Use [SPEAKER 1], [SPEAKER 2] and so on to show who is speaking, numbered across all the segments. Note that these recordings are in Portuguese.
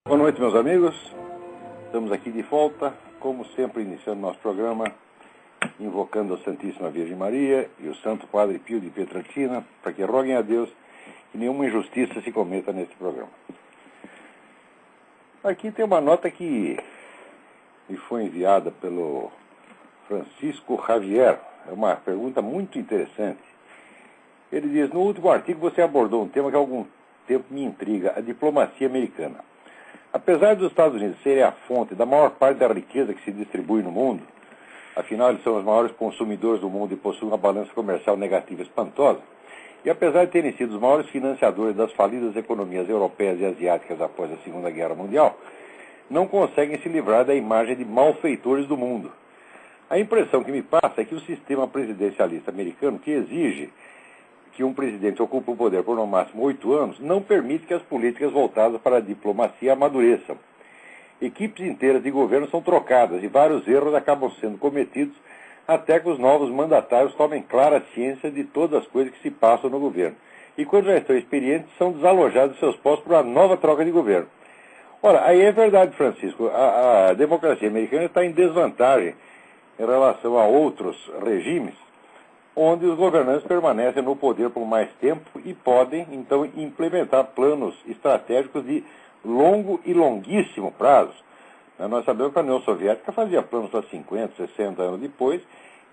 [SPEAKER 1] Boa noite, meus amigos. Estamos aqui de volta, como sempre, iniciando nosso programa, invocando a Santíssima Virgem Maria e o Santo Padre Pio de Pietrelcina, para que roguem a Deus que nenhuma injustiça se cometa neste programa. Aqui tem uma nota que me foi enviada pelo Francisco Javier. É uma pergunta muito interessante. Ele diz: no último artigo você abordou um tema que há algum tempo me intriga, a diplomacia americana. Apesar dos Estados Unidos serem a fonte da maior parte da riqueza que se distribui no mundo, afinal eles são os maiores consumidores do mundo e possuem uma balança comercial negativa espantosa, e apesar de terem sido os maiores financiadores das falidas economias europeias e asiáticas após a Segunda Guerra Mundial, não conseguem se livrar da imagem de malfeitores do mundo. A impressão que me passa é que o sistema presidencialista americano, que exige que um presidente ocupe o poder por no máximo 8 anos, não permite que as políticas voltadas para a diplomacia amadureçam. Equipes inteiras de governo são trocadas e vários erros acabam sendo cometidos até que os novos mandatários tomem clara ciência de todas as coisas que se passam no governo. E quando já estão experientes, são desalojados de seus postos por uma nova troca de governo. Ora, aí é verdade, Francisco, a democracia americana está em desvantagem em relação a outros regimes, onde os governantes permanecem no poder por mais tempo e podem, então, implementar planos estratégicos de longo e longuíssimo prazo. Nós sabemos que a União Soviética fazia planos para 50, 60 anos depois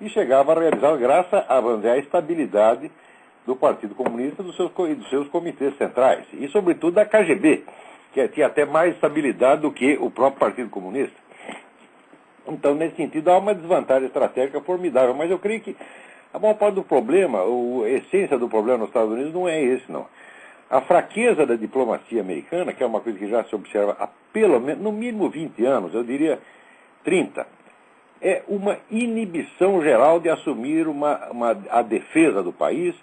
[SPEAKER 1] e chegava a realizar graças à estabilidade do Partido Comunista e dos seus comitês centrais, e sobretudo da KGB, que tinha até mais estabilidade do que o próprio Partido Comunista. Então, nesse sentido, há uma desvantagem estratégica formidável, mas eu creio que a maior parte do problema, a essência do problema nos Estados Unidos não é esse, não. A fraqueza da diplomacia americana, que é uma coisa que já se observa há pelo menos, no mínimo 20 anos, eu diria 30, é uma inibição geral de assumir a defesa do país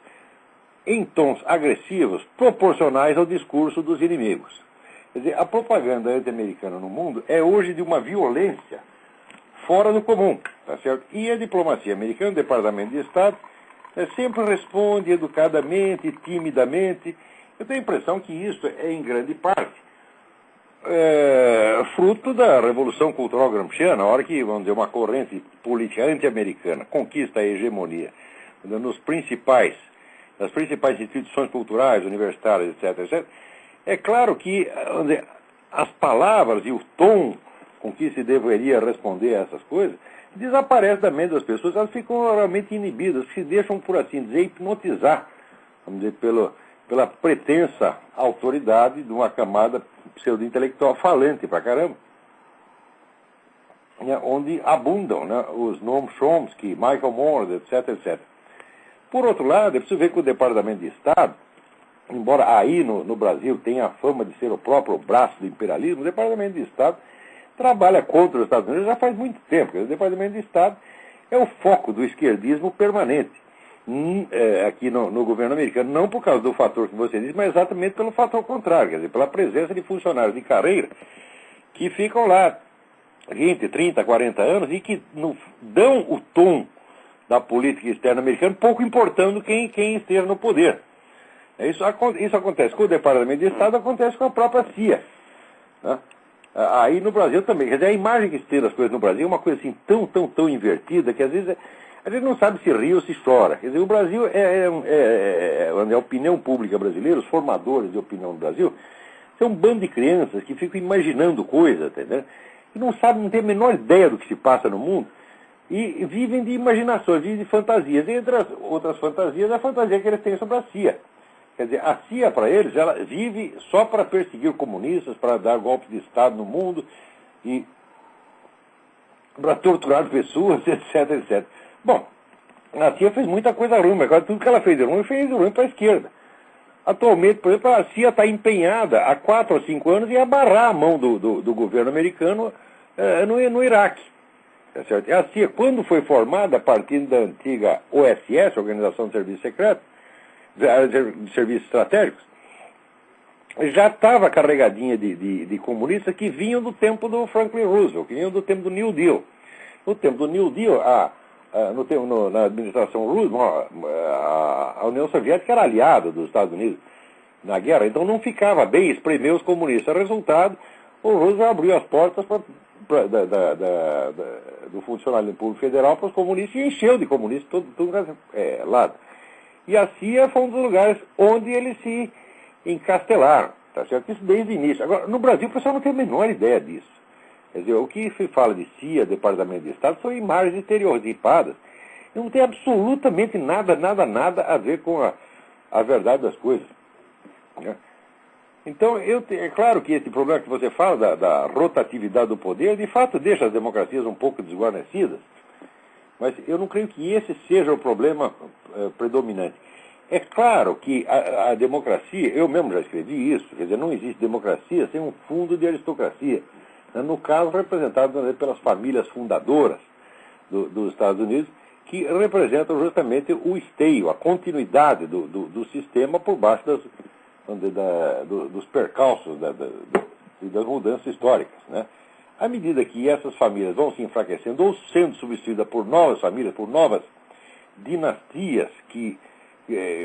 [SPEAKER 1] em tons agressivos, proporcionais ao discurso dos inimigos. Quer dizer, a propaganda anti-americana no mundo é hoje de uma violência fora do comum, tá certo? E a diplomacia americana, o Departamento de Estado, sempre responde educadamente, timidamente. Eu tenho a impressão que isso é, em grande parte, fruto da Revolução Cultural Gramsciana, a hora que, vamos dizer, uma corrente política anti-americana conquista a hegemonia nas principais instituições culturais, universitárias, etc. É claro que, vamos dizer, as palavras e o tom com que se deveria responder a essas coisas, desaparece da mente das pessoas, elas ficam realmente inibidas, se deixam, por assim dizer, hipnotizar, vamos dizer, pela pretensa autoridade de uma camada pseudo-intelectual falante pra caramba, né, onde abundam, né, os Noam Chomsky, Michael Moore, etc. Por outro lado, é preciso ver que o Departamento de Estado, embora aí no Brasil tenha a fama de ser o próprio braço do imperialismo, o Departamento de Estado trabalha contra os Estados Unidos já faz muito tempo. O Departamento de Estado é o foco do esquerdismo permanente aqui no governo americano, não por causa do fator que você disse, mas exatamente pelo fator contrário, quer dizer, pela presença de funcionários de carreira que ficam lá 20, 30, 40 anos e que dão o tom da política externa americana, pouco importando quem esteja no poder. Isso acontece com o Departamento de Estado, acontece com a própria CIA, né? Aí no Brasil também, quer dizer, a imagem que se tem das coisas no Brasil é uma coisa assim tão invertida que às vezes a gente não sabe se ri ou se chora. Quer dizer, o Brasil a opinião pública brasileira, os formadores de opinião no Brasil, são um bando de crianças que ficam imaginando coisas, entendeu? E não sabem, não têm a menor ideia do que se passa no mundo e vivem de imaginações, vivem de fantasias. E entre as outras fantasias, a fantasia que eles têm sobre a CIA. Quer dizer, a CIA, para eles, ela vive só para perseguir comunistas, para dar golpes de Estado no mundo, e para torturar pessoas, etc. Bom, a CIA fez muita coisa ruim, mas agora tudo que ela fez de ruim para a esquerda. Atualmente, por exemplo, a CIA está empenhada há 4 ou 5 anos em abarrar a mão do governo americano no Iraque. Tá certo? E a CIA, quando foi formada, a partir da antiga OSS, Organização de Serviços Secretos, de serviços estratégicos, já estava carregadinha de comunistas que vinham do tempo do Franklin Roosevelt, que vinham do tempo do New Deal. No tempo do New Deal, na administração Roosevelt, a União Soviética era aliada dos Estados Unidos na guerra, então não ficava bem espremer os comunistas. Resultado, o Roosevelt abriu as portas do funcionalismo público federal para os comunistas e encheu de comunistas tudo lado. E a CIA foi um dos lugares onde eles se encastelaram, tá certo? Isso desde o início. Agora, no Brasil, o pessoal não tem a menor ideia disso. Quer dizer, o que se fala de CIA, Departamento de Estado, são imagens estereotipadas. Não tem absolutamente nada a ver com a verdade das coisas. Né? Então, é claro que esse problema que você fala da rotatividade do poder, de fato, deixa as democracias um pouco desguarnecidas. Mas eu não creio que esse seja o problema predominante. É claro que a democracia, eu mesmo já escrevi isso, quer dizer, não existe democracia sem um fundo de aristocracia. No caso, representado pelas famílias fundadoras dos Estados Unidos, que representam justamente o esteio, a continuidade do sistema por baixo dos percalços e das mudanças históricas. Né? À medida que essas famílias vão se enfraquecendo ou sendo substituídas por novas famílias, por novas dinastias,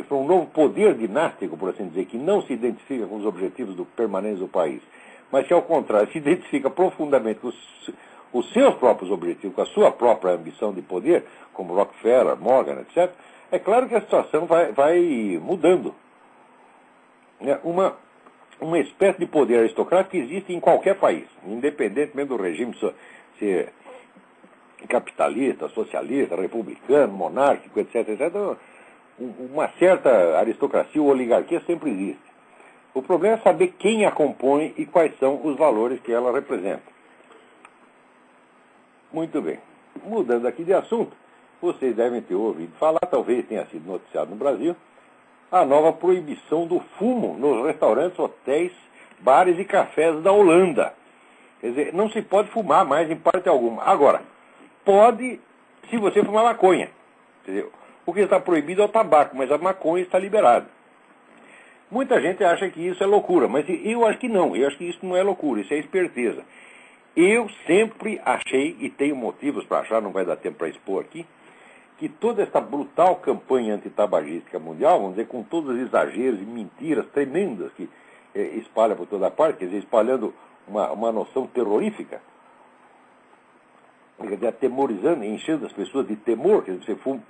[SPEAKER 1] por um novo poder dinástico, por assim dizer, que não se identifica com os objetivos permanentes do país, mas que, ao contrário, se identifica profundamente com os seus próprios objetivos, com a sua própria ambição de poder, como Rockefeller, Morgan, etc., é claro que a situação vai mudando. Uma espécie de poder aristocrático existe em qualquer país, independentemente do regime ser capitalista, socialista, republicano, monárquico, etc., etc., uma certa aristocracia ou oligarquia sempre existe. O problema é saber quem a compõe e quais são os valores que ela representa. Muito bem. Mudando aqui de assunto, vocês devem ter ouvido falar, talvez tenha sido noticiado no Brasil, a nova proibição do fumo nos restaurantes, hotéis, bares e cafés da Holanda. Quer dizer, não se pode fumar mais em parte alguma. Agora, pode se você fumar maconha. Quer dizer, o que está proibido é o tabaco, mas a maconha está liberada. Muita gente acha que isso é loucura, mas eu acho que não. Eu acho que isso não é loucura, isso é esperteza. Eu sempre achei, e tenho motivos para achar, não vai dar tempo para expor aqui, que toda essa brutal campanha antitabagística mundial, vamos dizer, com todos os exageros e mentiras tremendas que espalha por toda parte, quer dizer, espalhando uma noção terrorífica, quer dizer, atemorizando, enchendo as pessoas de temor, quer dizer, você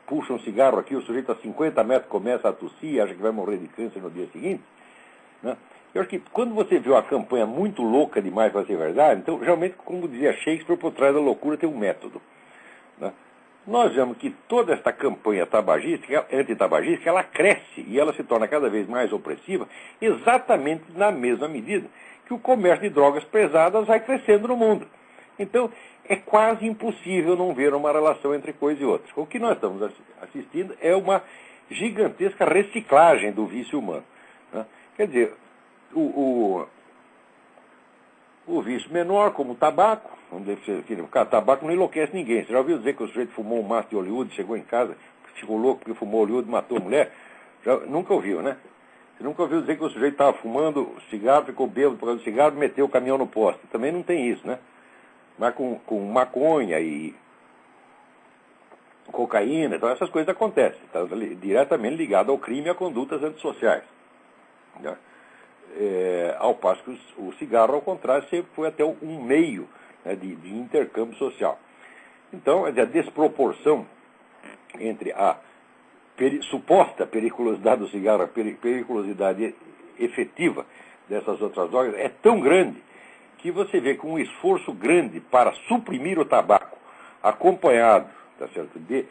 [SPEAKER 1] puxa um cigarro aqui, o sujeito a 50 metros começa a tossir e acha que vai morrer de câncer no dia seguinte. Né? Eu acho que quando você vê uma campanha muito louca demais para ser verdade, então, realmente, como dizia Shakespeare, por trás da loucura tem um método. Né? Nós vemos que toda esta campanha antitabagística, ela cresce e ela se torna cada vez mais opressiva, exatamente na mesma medida que o comércio de drogas pesadas vai crescendo no mundo. Então, é quase impossível não ver uma relação entre coisa e outra. O que nós estamos assistindo é uma gigantesca reciclagem do vício humano. Né? Quer dizer, o vício menor, como o tabaco, o tabaco não enlouquece ninguém. Você já ouviu dizer que o sujeito fumou um maço de Hollywood, chegou em casa, ficou louco porque fumou Hollywood e matou a mulher? Nunca ouviu, né? Você nunca ouviu dizer que o sujeito estava fumando cigarro, ficou bêbado por causa do cigarro e meteu o caminhão no poste. Também não tem isso, né? Mas com maconha e cocaína, então essas coisas acontecem. Está diretamente ligado ao crime e a condutas antissociais. Né? Ao passo que o cigarro, ao contrário, sempre foi até um meio, né, de intercâmbio social. Então, a desproporção entre a suposta periculosidade do cigarro, a periculosidade efetiva dessas outras drogas é tão grande que você vê que um esforço grande para suprimir o tabaco, acompanhado, tá certo, de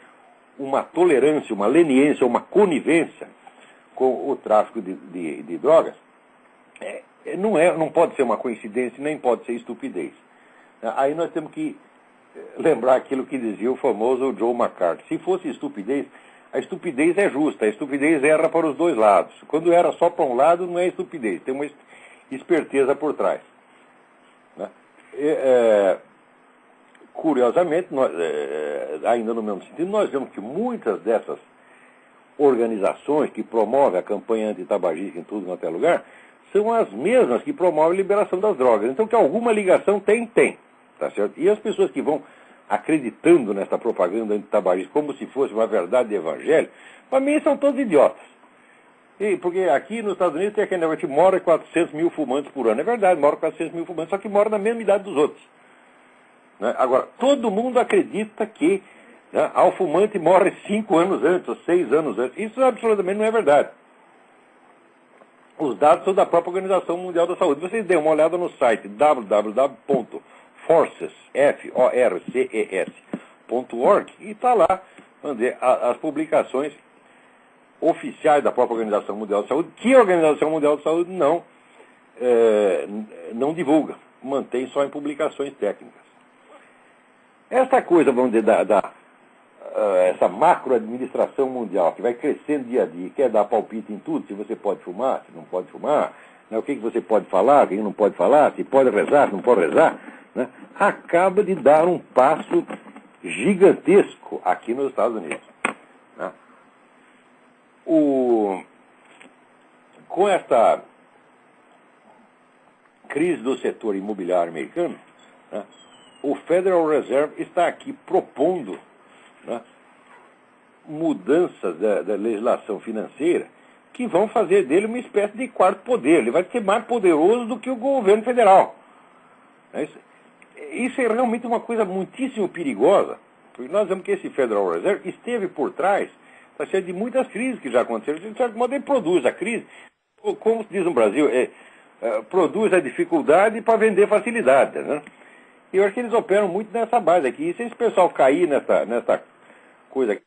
[SPEAKER 1] uma tolerância, uma leniência, uma conivência com o tráfico de drogas, não pode ser uma coincidência, nem pode ser estupidez. Aí nós temos que lembrar aquilo que dizia o famoso Joe McCarthy. Se fosse estupidez, a estupidez é justa, a estupidez erra para os dois lados. Quando era só para um lado, não é estupidez, tem uma esperteza por trás. Né? Curiosamente, ainda no mesmo sentido, nós vemos que muitas dessas organizações que promovem a campanha antitabagística em tudo quanto é lugar, são as mesmas que promovem a liberação das drogas. Então, que alguma ligação tem. Tá certo? E as pessoas que vão acreditando nessa propaganda antitabagista como se fosse uma verdade de evangelho, para mim são todos idiotas. Porque aqui nos Estados Unidos tem aquele negócio que mora 400 mil fumantes por ano. É verdade, mora 400 mil fumantes, só que mora na mesma idade dos outros. Né? Agora, todo mundo acredita que, né, ao fumante morre 5 anos antes, ou 6 anos antes. Isso absolutamente não é verdade. Os dados são da própria Organização Mundial da Saúde. Vocês dêem uma olhada no site www.forces.org e está lá, vamos dizer, as publicações oficiais da própria Organização Mundial da Saúde, que a Organização Mundial da Saúde não divulga, mantém só em publicações técnicas. Essa coisa, vamos dizer, essa macroadministração mundial, que vai crescendo dia a dia, quer dar palpite em tudo, se você pode fumar, se não pode fumar, né, o que você pode falar, o que não pode falar, se pode rezar, se não pode rezar, né, acaba de dar um passo gigantesco aqui nos Estados Unidos. Né. Com esta crise do setor imobiliário americano, né, o Federal Reserve está aqui propondo, né, mudanças da legislação financeira que vão fazer dele uma espécie de quarto poder. Ele vai ser mais poderoso do que o governo federal. Isso é realmente uma coisa muitíssimo perigosa, porque nós vemos que esse Federal Reserve esteve por trás, está cheio de muitas crises que já aconteceram. De certo modo, ele produz a crise, como se diz no Brasil, produz a dificuldade para vender facilidade. Né? E eu acho que eles operam muito nessa base aqui. E se esse pessoal cair nessa coisa,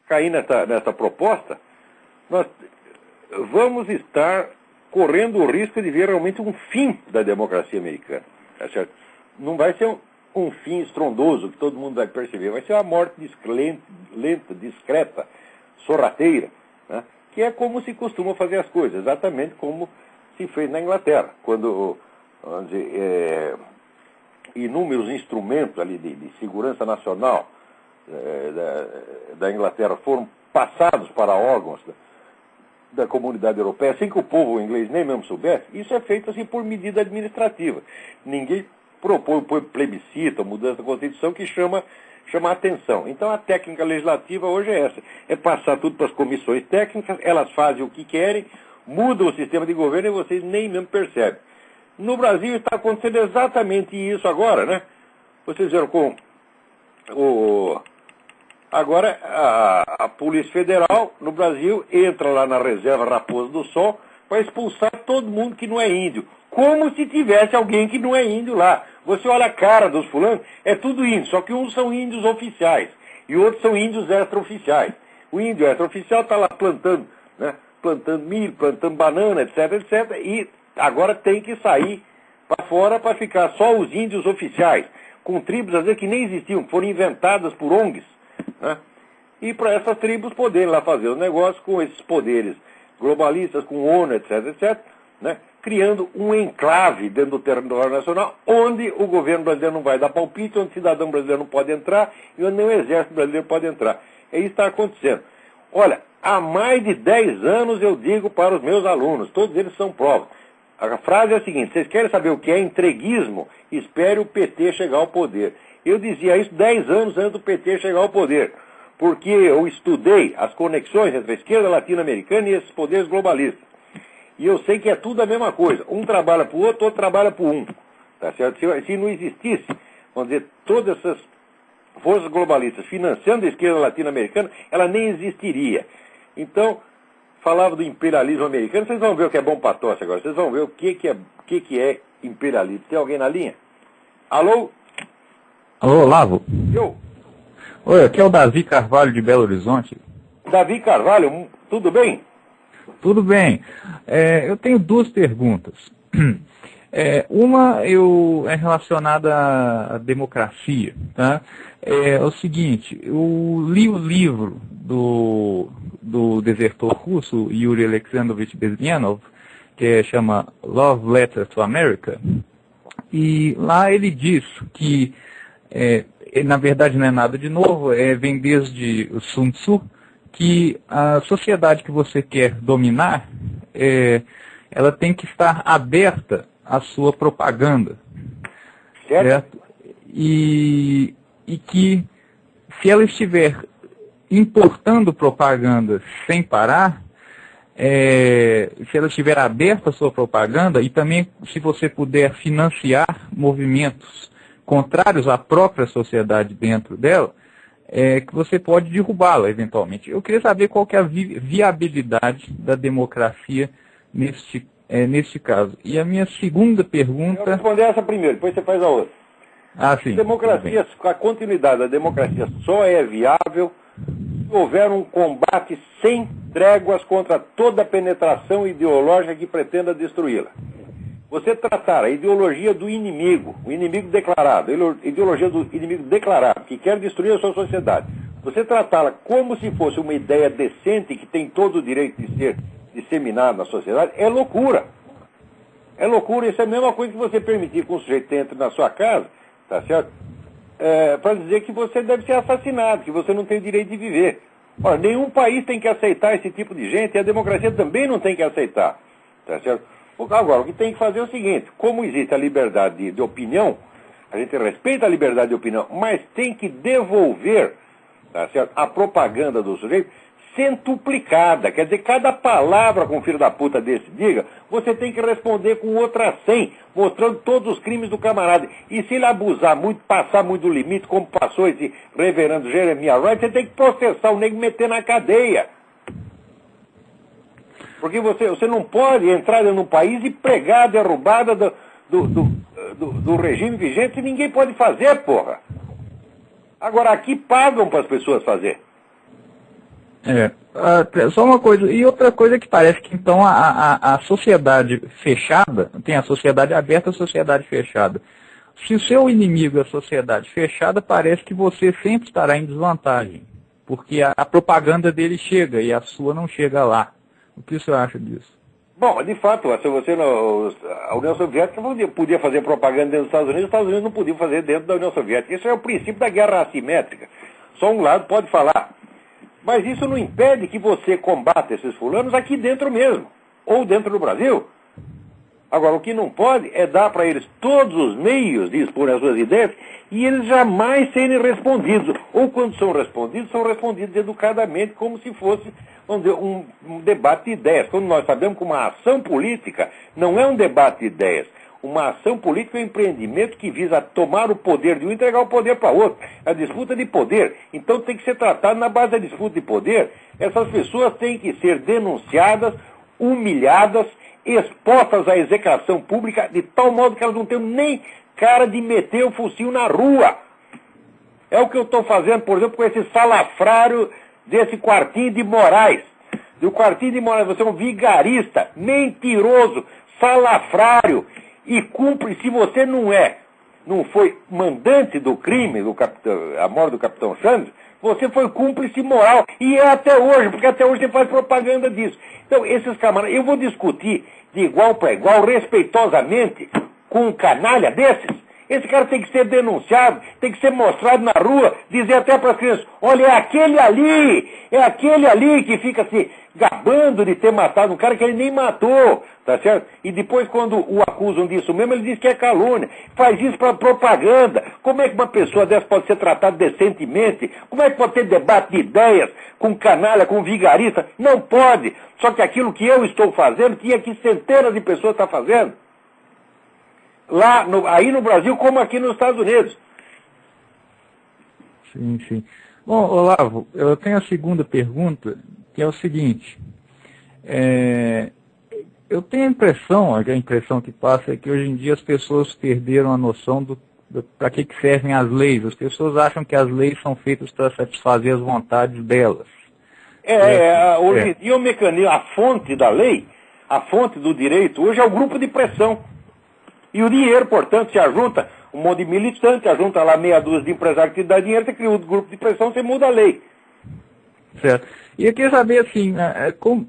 [SPEAKER 1] cair nessa proposta, nós vamos estar correndo o risco de ver realmente um fim da democracia americana. Tá certo? Não vai ser um fim estrondoso que todo mundo vai perceber, vai ser uma morte lenta, discreta, sorrateira, né? Que é como se costuma fazer as coisas, exatamente como se fez na Inglaterra, quando, vamos dizer, inúmeros instrumentos ali de segurança nacional da Inglaterra foram passados para órgãos da comunidade europeia, sem que o povo inglês nem mesmo soubesse. Isso é feito assim por medida administrativa. Ninguém propõe plebiscito, mudança da Constituição que chama a atenção. Então a técnica legislativa hoje é essa, é passar tudo para as comissões técnicas, elas fazem o que querem, mudam o sistema de governo e vocês nem mesmo percebem. No Brasil está acontecendo exatamente isso agora, né? Vocês viram com agora a Polícia Federal no Brasil entra lá na reserva Raposa do Sol para expulsar todo mundo que não é índio. Como se tivesse alguém que não é índio lá. Você olha a cara dos fulanos, é tudo índio, só que uns são índios oficiais e outros são índios extraoficiais. O índio extraoficial está lá plantando, né? Plantando milho, plantando banana, etc, etc, e agora tem que sair para fora para ficar só os índios oficiais, com tribos às vezes que nem existiam, que foram inventadas por ONGs, né? E para essas tribos poderem lá fazer os negócios com esses poderes globalistas, com ONU, etc, etc, né? Criando um enclave dentro do território nacional, onde o governo brasileiro não vai dar palpite, onde o cidadão brasileiro não pode entrar e onde nem o exército brasileiro pode entrar. E isso está acontecendo. Olha, há mais de 10 anos eu digo para os meus alunos, todos eles são provas. A frase é a seguinte: vocês querem saber o que é entreguismo? Espere o PT chegar ao poder. Eu dizia isso 10 anos antes do PT chegar ao poder, porque eu estudei as conexões entre a esquerda latino-americana e esses poderes globalistas. E eu sei que é tudo a mesma coisa. Um trabalha para o outro trabalha para um. Tá certo? Se não existisse, vamos dizer, todas essas forças globalistas financiando a esquerda latino-americana, ela nem existiria. Então, falava do imperialismo americano, vocês vão ver o que é bom para tosse agora. Vocês vão ver o que é imperialismo. Tem alguém na linha? Alô?
[SPEAKER 2] Alô, Olavo?
[SPEAKER 1] Eu?
[SPEAKER 2] Oi, aqui é o Davi Carvalho de Belo Horizonte.
[SPEAKER 1] Davi Carvalho, tudo bem?
[SPEAKER 2] Tudo bem. Eu tenho duas perguntas. Uma é relacionada à democracia. Tá? É o seguinte, eu li o livro do desertor russo Yuri Alexandrovich Bezmenov, que chama Love Letter to America, e lá ele diz que, na verdade não é nada de novo, vem desde o Sun Tzu, que a sociedade que você quer dominar, ela tem que estar aberta à sua propaganda, certo? E que se ela estiver importando propaganda sem parar, se ela estiver aberta à sua propaganda e também se você puder financiar movimentos contrários à própria sociedade dentro dela, que você pode derrubá-la eventualmente. Eu queria saber qual que é a viabilidade da democracia neste caso. E a minha segunda pergunta... Eu
[SPEAKER 1] vou responder essa primeiro, depois você faz a outra.
[SPEAKER 2] Sim.
[SPEAKER 1] Democracia, a continuidade da democracia só é viável se houver um combate sem tréguas contra toda a penetração ideológica que pretenda destruí-la. Você tratar a ideologia do inimigo, o inimigo declarado, a ideologia do inimigo declarado, que quer destruir a sua sociedade, você tratá-la como se fosse uma ideia decente que tem todo o direito de ser disseminada na sociedade, é loucura. É loucura, isso é a mesma coisa que você permitir que um sujeito entre na sua casa, tá certo? Para dizer que você deve ser assassinado, que você não tem o direito de viver. Ora, nenhum país tem que aceitar esse tipo de gente e a democracia também não tem que aceitar, tá certo? Agora, o que tem que fazer é o seguinte, como existe a liberdade de opinião, a gente respeita a liberdade de opinião, mas tem que devolver, tá certo, a propaganda do sujeito centuplicada. Quer dizer, cada palavra que um filho da puta desse diga, você tem que responder com outra 100, mostrando todos os crimes do camarada. E se ele abusar muito, passar muito do limite, como passou esse reverendo Jeremiah Wright, você tem que processar o nego e meter na cadeia. Porque você não pode entrar num país e pregar a derrubada do regime vigente que ninguém pode fazer, porra. Agora, aqui pagam para as pessoas fazer.
[SPEAKER 2] Só uma coisa, e outra coisa que parece que então a sociedade fechada, tem a sociedade aberta e a sociedade fechada. Se o seu inimigo é a sociedade fechada, parece que você sempre estará em desvantagem, porque a propaganda dele chega e a sua não chega lá. O que você acha disso?
[SPEAKER 1] Bom, de fato, se a União Soviética podia fazer propaganda dentro dos Estados Unidos, os Estados Unidos não podiam fazer dentro da União Soviética. Isso é o princípio da guerra assimétrica. Só um lado pode falar. Mas isso não impede que você combata esses fulanos aqui dentro mesmo, ou dentro do Brasil. Agora, o que não pode é dar para eles todos os meios de expor as suas ideias e eles jamais serem respondidos. Ou quando são respondidos educadamente, como se fosse um debate de ideias. Quando nós sabemos que uma ação política não é um debate de ideias. Uma ação política é um empreendimento que visa tomar o poder de um e entregar o poder para outro. É a disputa de poder. Então tem que ser tratado na base da disputa de poder. Essas pessoas têm que ser denunciadas, humilhadas, expostas à execração pública, de tal modo que elas não tenham nem cara de meter o focinho na rua. É o que eu estou fazendo, por exemplo, com esse salafrário desse Quartinho de Moraes. Do Quartinho de Moraes, você é um vigarista, mentiroso, salafrário. E cumpre, se você não foi mandante do crime, a morte do Capitão Santos, você foi cúmplice moral. E é até hoje, porque até hoje você faz propaganda disso. Então, esses camaradas, eu vou discutir de igual para igual, respeitosamente, com um canalha desses. Esse cara tem que ser denunciado, tem que ser mostrado na rua, dizer até para as crianças, olha, é aquele ali que fica se gabando de ter matado um cara que ele nem matou, tá certo? E depois, quando o acusam disso mesmo, ele diz que é calúnia. Faz isso para propaganda. Como é que uma pessoa dessa pode ser tratada decentemente? Como é que pode ter debate de ideias com canalha, com vigarista? Não pode. Só que aquilo que eu estou fazendo, que aqui centenas de pessoas estão fazendo, aí no Brasil, como aqui nos Estados Unidos.
[SPEAKER 2] Sim, sim. Bom, Olavo, eu tenho a segunda pergunta, que é o seguinte. Eu tenho a impressão que passa é que hoje em dia as pessoas perderam a noção para que servem as leis. As pessoas acham que as leis são feitas para satisfazer as vontades delas.
[SPEAKER 1] Hoje em dia o mecanismo, a fonte da lei, a fonte do direito, hoje é o grupo de pressão. E o dinheiro, portanto, se ajunta um monte de militante, ajunta lá meia dúzia de empresários que dá dinheiro, você cria um grupo de pressão, você muda a lei.
[SPEAKER 2] Certo. E eu queria saber, assim, como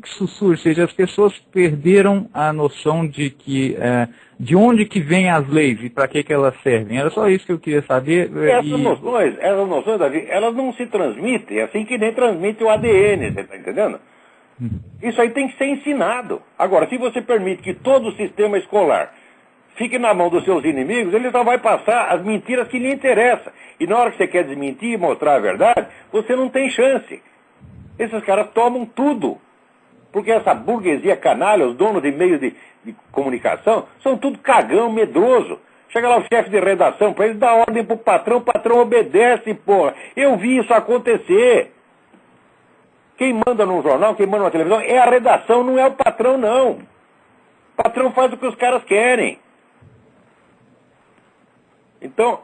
[SPEAKER 2] que isso surge? Ou seja, as pessoas perderam a noção de onde que vêm as leis e para que elas servem. Era só isso que eu queria saber.
[SPEAKER 1] Essas noções, Davi, elas não se transmitem, assim que nem transmite o ADN, você está entendendo? Isso aí tem que ser ensinado. Agora, se você permite que todo o sistema escolar fique na mão dos seus inimigos, ele só vai passar as mentiras que lhe interessam. E na hora que você quer desmentir e mostrar a verdade, você não tem chance. Esses caras tomam tudo. Porque essa burguesia canalha, os donos de meios de comunicação, são tudo cagão, medroso. Chega lá o chefe de redação para ele dar ordem pro patrão, o patrão obedece, porra. Eu vi isso acontecer. Quem manda num jornal, quem manda numa televisão, é a redação, não é o patrão, não. O patrão faz o que os caras querem. Então,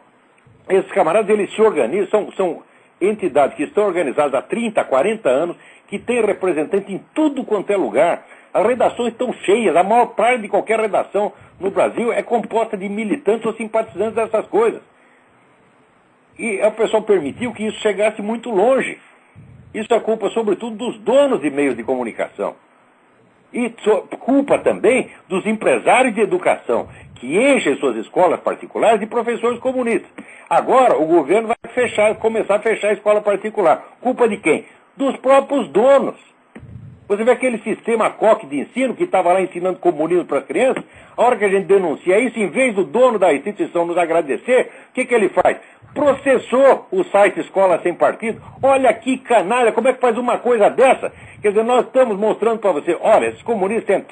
[SPEAKER 1] esses camaradas, eles se organizam, são entidades que estão organizadas há 30, 40 anos, que têm representante em tudo quanto é lugar. As redações estão cheias, a maior parte de qualquer redação no Brasil é composta de militantes ou simpatizantes dessas coisas. E o pessoal permitiu que isso chegasse muito longe. Isso é culpa, sobretudo, dos donos de meios de comunicação. E culpa também dos empresários de educação, que enchem suas escolas particulares de professores comunistas. Agora, o governo vai começar a fechar a escola particular. Culpa de quem? Dos próprios donos. Você vê aquele sistema COC de ensino que estava lá ensinando comunismo para as crianças, a hora que a gente denuncia isso, em vez do dono da instituição nos agradecer, o que ele faz? Processou o site Escola Sem Partido. Olha que canalha, como é que faz uma coisa dessa? Quer dizer, nós estamos mostrando para você, olha, esses comunistas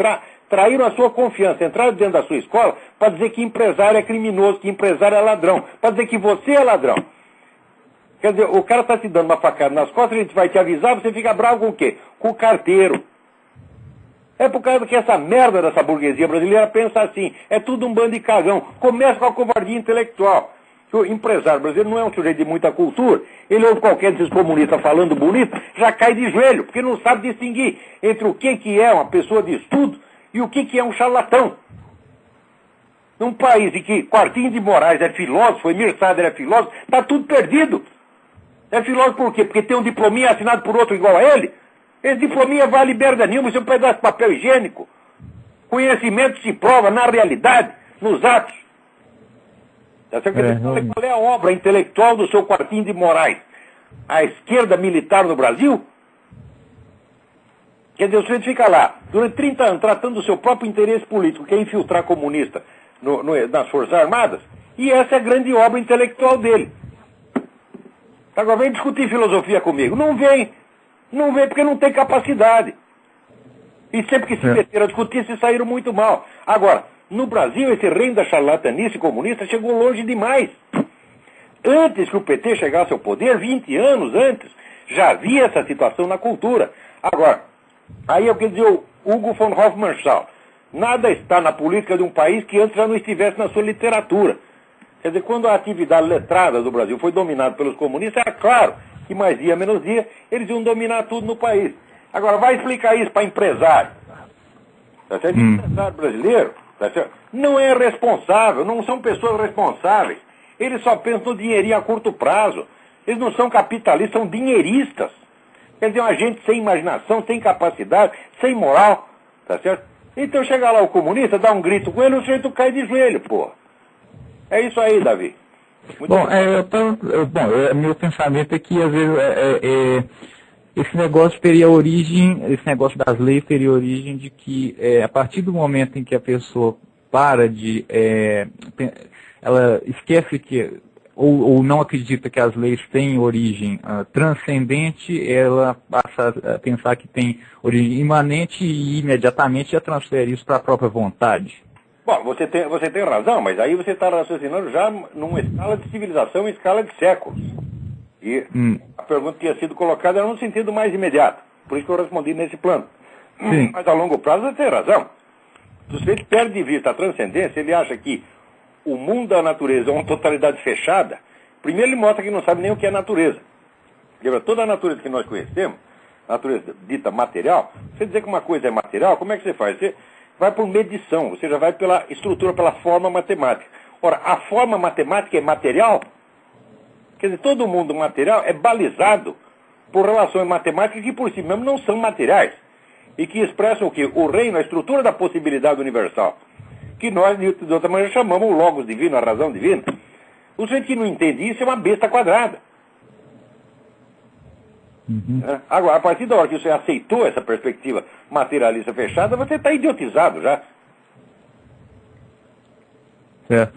[SPEAKER 1] traíram a sua confiança, entraram dentro da sua escola para dizer que empresário é criminoso, que empresário é ladrão, para dizer que você é ladrão. Quer dizer, o cara está te dando uma facada nas costas, a gente vai te avisar, você fica bravo com o quê? Com o carteiro. É por causa que essa merda dessa burguesia brasileira pensa assim, é tudo um bando de cagão. Começa com a covardia intelectual. O empresário brasileiro não é um sujeito de muita cultura. Ele ouve qualquer desses comunistas falando bonito, já cai de joelho, porque não sabe distinguir entre o que é uma pessoa de estudo e o que é um charlatão. Num país em que Quartinho de Moraes é filósofo, Emir Sader é filósofo, está tudo perdido. É filósofo por quê? Porque tem um diplominha assinado por outro igual a ele? Esse diplominha vale merda nenhuma, isso é um pedaço de papel higiênico. Conhecimento se prova na realidade, nos atos. Qual é a obra intelectual do seu Quartinho de Moraes? A esquerda militar no Brasil? Quer dizer, o sujeito fica lá, durante 30 anos, tratando do seu próprio interesse político, que é infiltrar comunista nas Forças Armadas, e essa é a grande obra intelectual dele. Agora vem discutir filosofia comigo. Não vem. Não vem porque não tem capacidade. E sempre que se meteram a discutir, se saíram muito mal. Agora, no Brasil, esse reino da charlatanice comunista chegou longe demais. Antes que o PT chegasse ao poder, 20 anos antes, já havia essa situação na cultura. Agora, aí eu quero dizer o Hugo von Hofmannsthal. Nada está na política de um país que antes já não estivesse na sua literatura. Quer dizer, quando a atividade letrada do Brasil foi dominada pelos comunistas, é claro que mais dia menos dia eles iam dominar tudo no país. Agora, vai explicar isso para empresário. Tá certo? Empresário brasileiro, tá certo? Não é responsável, não são pessoas responsáveis. Eles só pensam no dinheirinho a curto prazo. Eles não são capitalistas, são dinheiristas. Quer dizer, uma gente sem imaginação, sem capacidade, sem moral, tá certo? Então chega lá o comunista, dá um grito com ele, o sujeito cai de joelho, porra. É isso aí, Davi.
[SPEAKER 2] Meu pensamento é que, às vezes, esse negócio teria origem, esse negócio das leis teria origem de que, a partir do momento em que a pessoa para de... ela esquece que, ou não acredita que as leis têm origem transcendente, ela passa a pensar que tem origem imanente e imediatamente já transfere isso para a própria vontade.
[SPEAKER 1] Bom, você tem razão, mas aí você está raciocinando já numa escala de civilização, em escala de séculos. E a pergunta que tinha sido colocada era num sentido mais imediato. Por isso que eu respondi nesse plano. Sim. Mas a longo prazo você tem razão. Se você perde de vista a transcendência, ele acha que o mundo da natureza é uma totalidade fechada. Primeiro ele mostra que não sabe nem o que é natureza. Porque toda a natureza que nós conhecemos, a natureza dita material, você dizer que uma coisa é material, como é que você faz? Você vai por medição, você já vai pela estrutura, pela forma matemática. Ora, a forma matemática é material? Quer dizer, todo mundo material é balizado por relações matemáticas que por si mesmo não são materiais. E que expressam o quê? O reino, a estrutura da possibilidade universal. Que nós, de outra maneira, chamamos o logos divino, a razão divina. O sujeito que não entende isso é uma besta quadrada. Agora, a partir da hora que você aceitou essa perspectiva materialista fechada, você está idiotizado já.
[SPEAKER 2] Certo.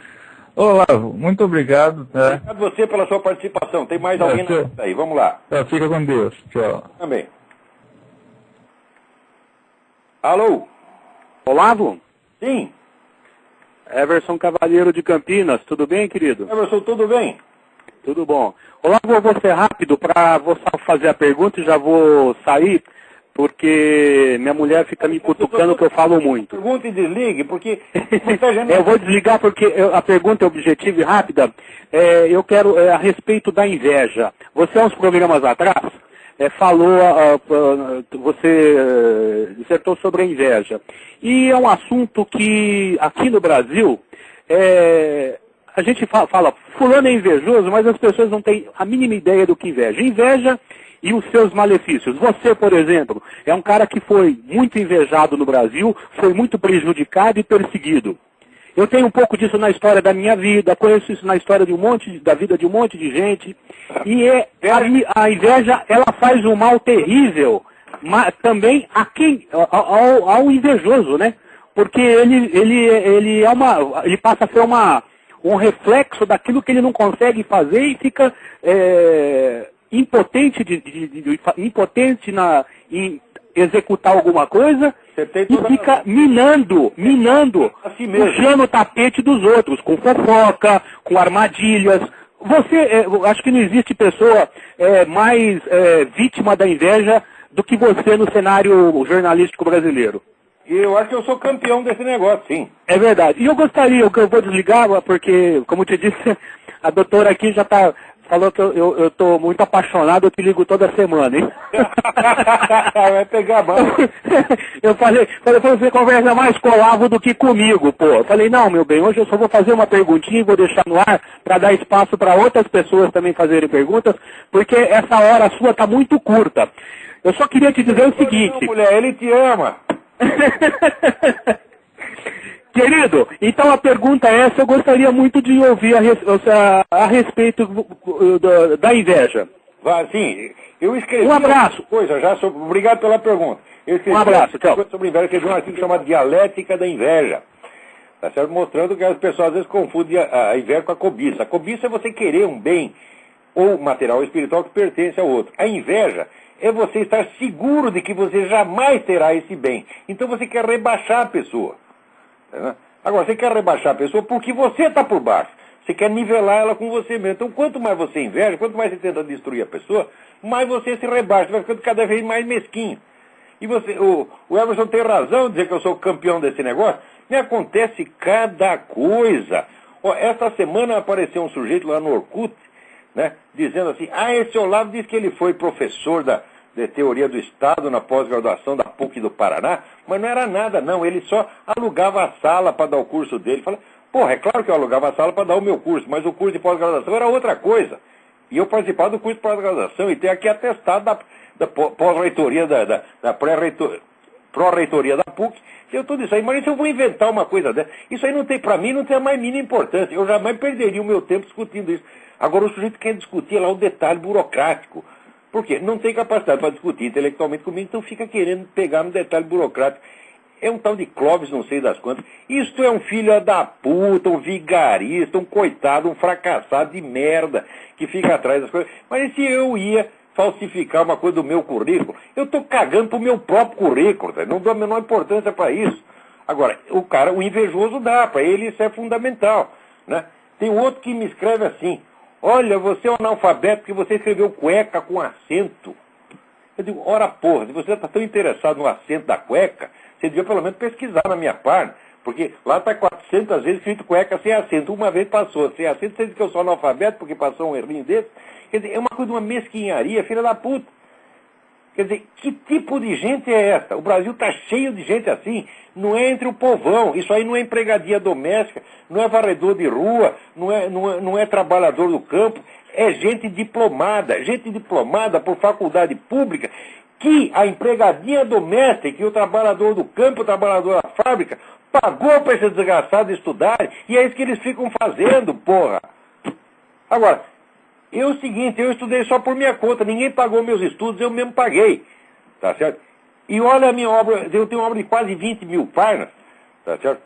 [SPEAKER 2] Olavo, muito obrigado.
[SPEAKER 1] Obrigado a você pela sua participação. Tem mais alguém aí? Vamos lá.
[SPEAKER 2] Fica com Deus. Tchau.
[SPEAKER 1] Também. Alô?
[SPEAKER 3] Olavo?
[SPEAKER 1] Sim.
[SPEAKER 3] Everson Cavalheiro de Campinas, tudo bem, querido?
[SPEAKER 1] Everson, tudo bem?
[SPEAKER 3] Tudo bom. Olavo, eu vou ser rápido para vou só fazer a pergunta e já vou sair, porque minha mulher fica me cutucando que eu falo muito.
[SPEAKER 1] Pergunta e desligue, porque muita gente...
[SPEAKER 3] Eu vou desligar porque a pergunta é objetiva e rápida. Eu quero a respeito da inveja. Você, há uns programas atrás, você dissertou sobre a inveja. E é um assunto que, aqui no Brasil, a gente fala, fulano é invejoso, mas as pessoas não têm a mínima ideia do que inveja. Inveja e os seus malefícios. Você, por exemplo, é um cara que foi muito invejado no Brasil, foi muito prejudicado e perseguido. Eu tenho um pouco disso na história da minha vida, conheço isso na história da vida de um monte de gente. E a inveja, ela faz um mal terrível, também ao invejoso, né? Porque ele passa a ser um reflexo daquilo que ele não consegue fazer e fica impotente em executar alguma coisa e fica minando, puxando o tapete dos outros, com fofoca, com armadilhas. Acho que não existe pessoa mais vítima da inveja do que você no cenário jornalístico brasileiro.
[SPEAKER 1] E eu acho que eu sou campeão desse negócio, sim.
[SPEAKER 3] É verdade. E eu vou desligar, porque, como te disse, a doutora aqui já falou que eu tô muito apaixonado, eu te ligo toda semana, hein?
[SPEAKER 1] Vai pegar mal.
[SPEAKER 3] Eu falei, você conversa mais com o Olavo do que comigo, pô. Eu falei, não, meu bem, hoje eu só vou fazer uma perguntinha e vou deixar no ar para dar espaço para outras pessoas também fazerem perguntas, porque essa hora sua tá muito curta. Eu só queria te dizer o seguinte...
[SPEAKER 1] Não, mulher, ele te ama.
[SPEAKER 3] Querido, então a pergunta é essa, eu gostaria muito de ouvir a respeito da inveja.
[SPEAKER 1] Sim, eu escrevi...
[SPEAKER 3] Um abraço.
[SPEAKER 1] Obrigado pela pergunta. Eu escrevi
[SPEAKER 3] um abraço, tchau.
[SPEAKER 1] Sobre inveja, escrevi um artigo chamado Dialética da Inveja. Tá certo? Mostrando que as pessoas às vezes confundem a inveja com a cobiça. A cobiça é você querer um bem, ou material ou espiritual, que pertence ao outro. A inveja é você estar seguro de que você jamais terá esse bem. Então você quer rebaixar a pessoa. Agora, você quer rebaixar a pessoa porque você está por baixo. Você quer nivelar ela com você mesmo. Então, quanto mais você inveja, quanto mais você tenta destruir a pessoa, mais você se rebaixa, vai ficando cada vez mais mesquinho. E o Everson tem razão em dizer que eu sou campeão desse negócio. Me acontece cada coisa. Essa semana apareceu um sujeito lá no Orkut, né, dizendo assim, esse Olavo disse que ele foi professor de teoria do Estado na pós-graduação da PUC do Paraná, mas não era nada, não. Ele só alugava a sala para dar o curso dele. Fala, é claro que eu alugava a sala para dar o meu curso, mas o curso de pós-graduação era outra coisa. E eu participava do curso de pós-graduação e tenho aqui atestado da pós-reitoria, da pró-reitoria da PUC, eu tudo isso aí. Mas se eu vou inventar uma coisa dessa, isso aí não tem, para mim, não tem a mais mínima importância. Eu jamais perderia o meu tempo discutindo isso. Agora o sujeito quer discutir lá o detalhe burocrático. Por quê? Não tem capacidade para discutir intelectualmente comigo, então fica querendo pegar no detalhe burocrático. É um tal de Clóvis, não sei das quantas. Isto é um filho da puta, um vigarista, um coitado, um fracassado de merda, que fica atrás das coisas. Mas se eu ia falsificar uma coisa do meu currículo, eu estou cagando pro meu próprio currículo, tá? Não dou a menor importância para isso. Agora, o invejoso dá, para ele isso é fundamental, né? Tem outro que me escreve assim, olha, você é um analfabeto porque você escreveu cueca com acento. Eu digo, ora porra, se você está tão interessado no acento da cueca, você devia pelo menos pesquisar na minha página, porque lá está 400 vezes escrito cueca sem acento. Uma vez passou sem acento, você diz que eu sou analfabeto porque passou um errinho desse. Quer dizer, é uma coisa de uma mesquinharia, filha da puta. Quer dizer, que tipo de gente é essa? O Brasil está cheio de gente assim. Não é entre o povão. Isso aí não é empregadia doméstica, não é varredor de rua, não é trabalhador do campo. É gente diplomada por faculdade pública, que a empregadinha doméstica e o trabalhador do campo, o trabalhador da fábrica, pagou para esses desgraçados estudarem, e é isso que eles ficam fazendo, porra. Agora, é o seguinte, eu estudei só por minha conta, ninguém pagou meus estudos, eu mesmo paguei, tá certo? E olha a minha obra, eu tenho uma obra de quase 20 mil páginas, tá certo?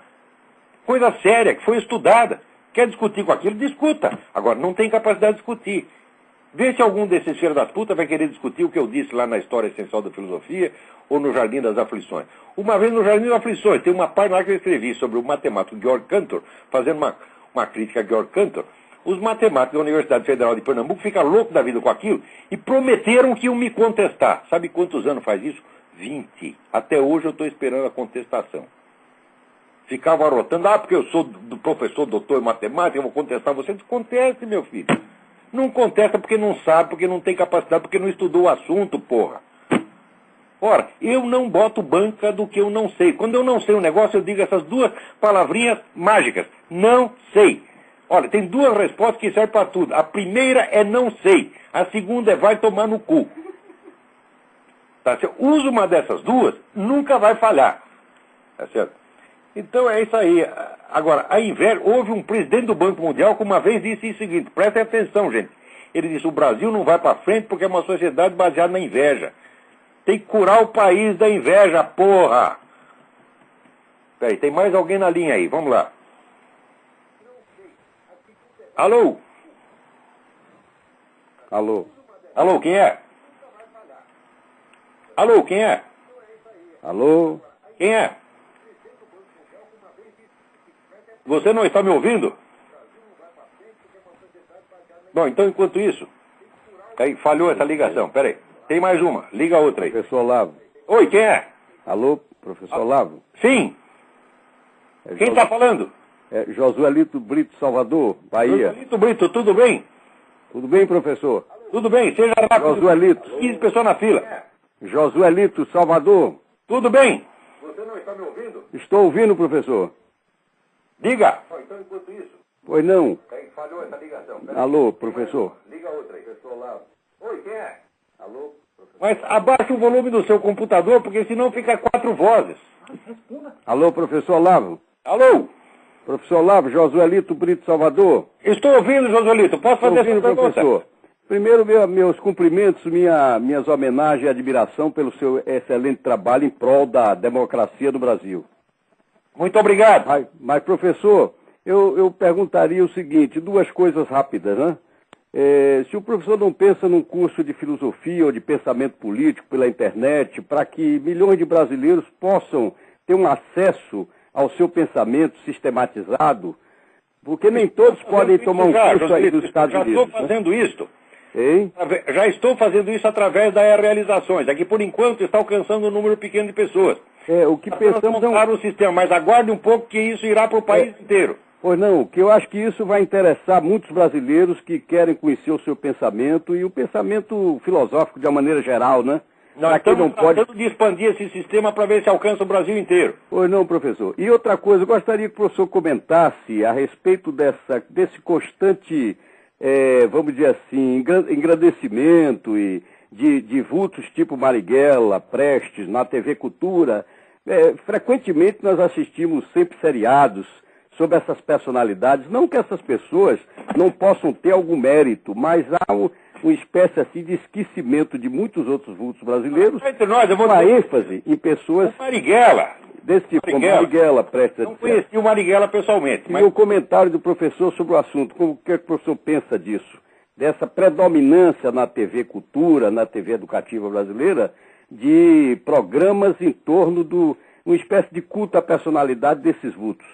[SPEAKER 1] Coisa séria, que foi estudada. Quer discutir com aquilo? Discuta. Agora, não tem capacidade de discutir. Vê se algum desses filhos das putas vai querer discutir o que eu disse lá na História Essencial da Filosofia ou no Jardim das Aflições. Uma vez no Jardim das Aflições, tem uma parte lá que eu escrevi sobre o matemático Georg Cantor, fazendo uma crítica a Georg Cantor. Os matemáticos da Universidade Federal de Pernambuco ficam loucos da vida com aquilo e prometeram que iam me contestar. Sabe quantos anos faz isso? 20. Até hoje eu estou esperando a contestação. Ficava arrotando, porque eu sou do professor, doutor em matemática, eu vou contestar você. Conteste, meu filho. Não contesta porque não sabe, porque não tem capacidade, porque não estudou o assunto, porra. Ora, eu não boto banca do que eu não sei. Quando eu não sei um negócio, eu digo essas duas palavrinhas mágicas. Não sei. Olha, tem duas respostas que servem para tudo. A primeira é não sei. A segunda é vai tomar no cu. Tá certo? Usa uma dessas duas, nunca vai falhar. Tá certo? Então é isso aí. Agora, a inveja, houve um presidente do Banco Mundial que uma vez disse o seguinte, prestem atenção, gente. Ele disse, o Brasil não vai para frente porque é uma sociedade baseada na inveja. Tem que curar o país da inveja, porra. Peraí, tem mais alguém na linha aí, vamos lá. Alô?
[SPEAKER 4] Alô?
[SPEAKER 1] Alô, quem é? Alô, quem é?
[SPEAKER 4] Alô?
[SPEAKER 1] Quem é? Você não está me ouvindo? Bom, então enquanto isso... Aí, falhou essa ligação, peraí. Tem mais uma, liga outra aí.
[SPEAKER 4] Professor Olavo.
[SPEAKER 1] Oi, quem é?
[SPEAKER 4] Alô, professor Olavo?
[SPEAKER 1] Sim. Quem está falando?
[SPEAKER 4] É Josuelito Brito, Salvador, Bahia.
[SPEAKER 1] Josuelito Brito, tudo bem?
[SPEAKER 4] Tudo bem, professor?
[SPEAKER 1] Tudo bem, seja rápido.
[SPEAKER 4] Josuelito.
[SPEAKER 1] 15 pessoas na fila.
[SPEAKER 4] Josuelito, Salvador.
[SPEAKER 1] Tudo bem? Você não está me ouvindo?
[SPEAKER 4] Estou ouvindo, professor.
[SPEAKER 1] Diga. Então, enquanto isso...
[SPEAKER 4] Pois não.
[SPEAKER 1] Falhou essa ligação.
[SPEAKER 4] Alô, professor.
[SPEAKER 1] Liga outra aí.
[SPEAKER 4] Professor Olavo.
[SPEAKER 1] Oi, quem é?
[SPEAKER 4] Alô, professor.
[SPEAKER 1] Mas abaixe o volume do seu computador, porque senão fica 4 vozes.
[SPEAKER 4] Alô, professor Olavo.
[SPEAKER 1] Alô?
[SPEAKER 4] Professor Olavo, Josuelito Brito, Salvador.
[SPEAKER 1] Estou ouvindo, Josuelito. Posso
[SPEAKER 4] Estou
[SPEAKER 1] fazer
[SPEAKER 4] ouvindo,
[SPEAKER 1] essa pergunta?
[SPEAKER 4] professor. Primeiro, meus cumprimentos, minhas homenagens e admiração pelo seu excelente trabalho em prol da democracia do Brasil.
[SPEAKER 1] Muito obrigado.
[SPEAKER 4] Mas professor, eu perguntaria o seguinte, duas coisas rápidas, né? Se o professor não pensa num curso de filosofia ou de pensamento político pela internet, para que milhões de brasileiros possam ter um acesso ao seu pensamento sistematizado, porque nem todos podem tomar um curso aí dos Estados Unidos.
[SPEAKER 1] Já estou fazendo isso.
[SPEAKER 4] Hein?
[SPEAKER 1] Já estou fazendo isso através da realizações. Aqui, por enquanto, está alcançando um número pequeno de pessoas.
[SPEAKER 4] O que pensamos
[SPEAKER 1] é o sistema, mas aguarde um pouco que isso irá para o país inteiro.
[SPEAKER 4] Pois não, que eu acho que isso vai interessar muitos brasileiros que querem conhecer o seu pensamento e o pensamento filosófico de uma maneira geral, né?
[SPEAKER 1] Nós estamos tratando de expandir esse sistema para ver se alcança o Brasil inteiro.
[SPEAKER 4] Pois não, professor. E outra coisa, eu gostaria que o professor comentasse a respeito desse constante, vamos dizer assim, engrandecimento e de vultos tipo Marighella, Prestes, na TV Cultura. Frequentemente nós assistimos sempre seriados sobre essas personalidades. Não que essas pessoas não possam ter algum mérito, mas há uma espécie assim de esquecimento de muitos outros vultos brasileiros, uma ênfase em pessoas
[SPEAKER 1] Marighella,
[SPEAKER 4] desse tipo, como Marighella, Prestes,
[SPEAKER 1] não conheci o Marighella pessoalmente.
[SPEAKER 4] Mas... E o comentário do professor sobre o assunto, o que o professor pensa disso? Dessa predominância na TV Cultura, na TV Educativa brasileira, de programas em torno de uma espécie de culto à personalidade desses vultos.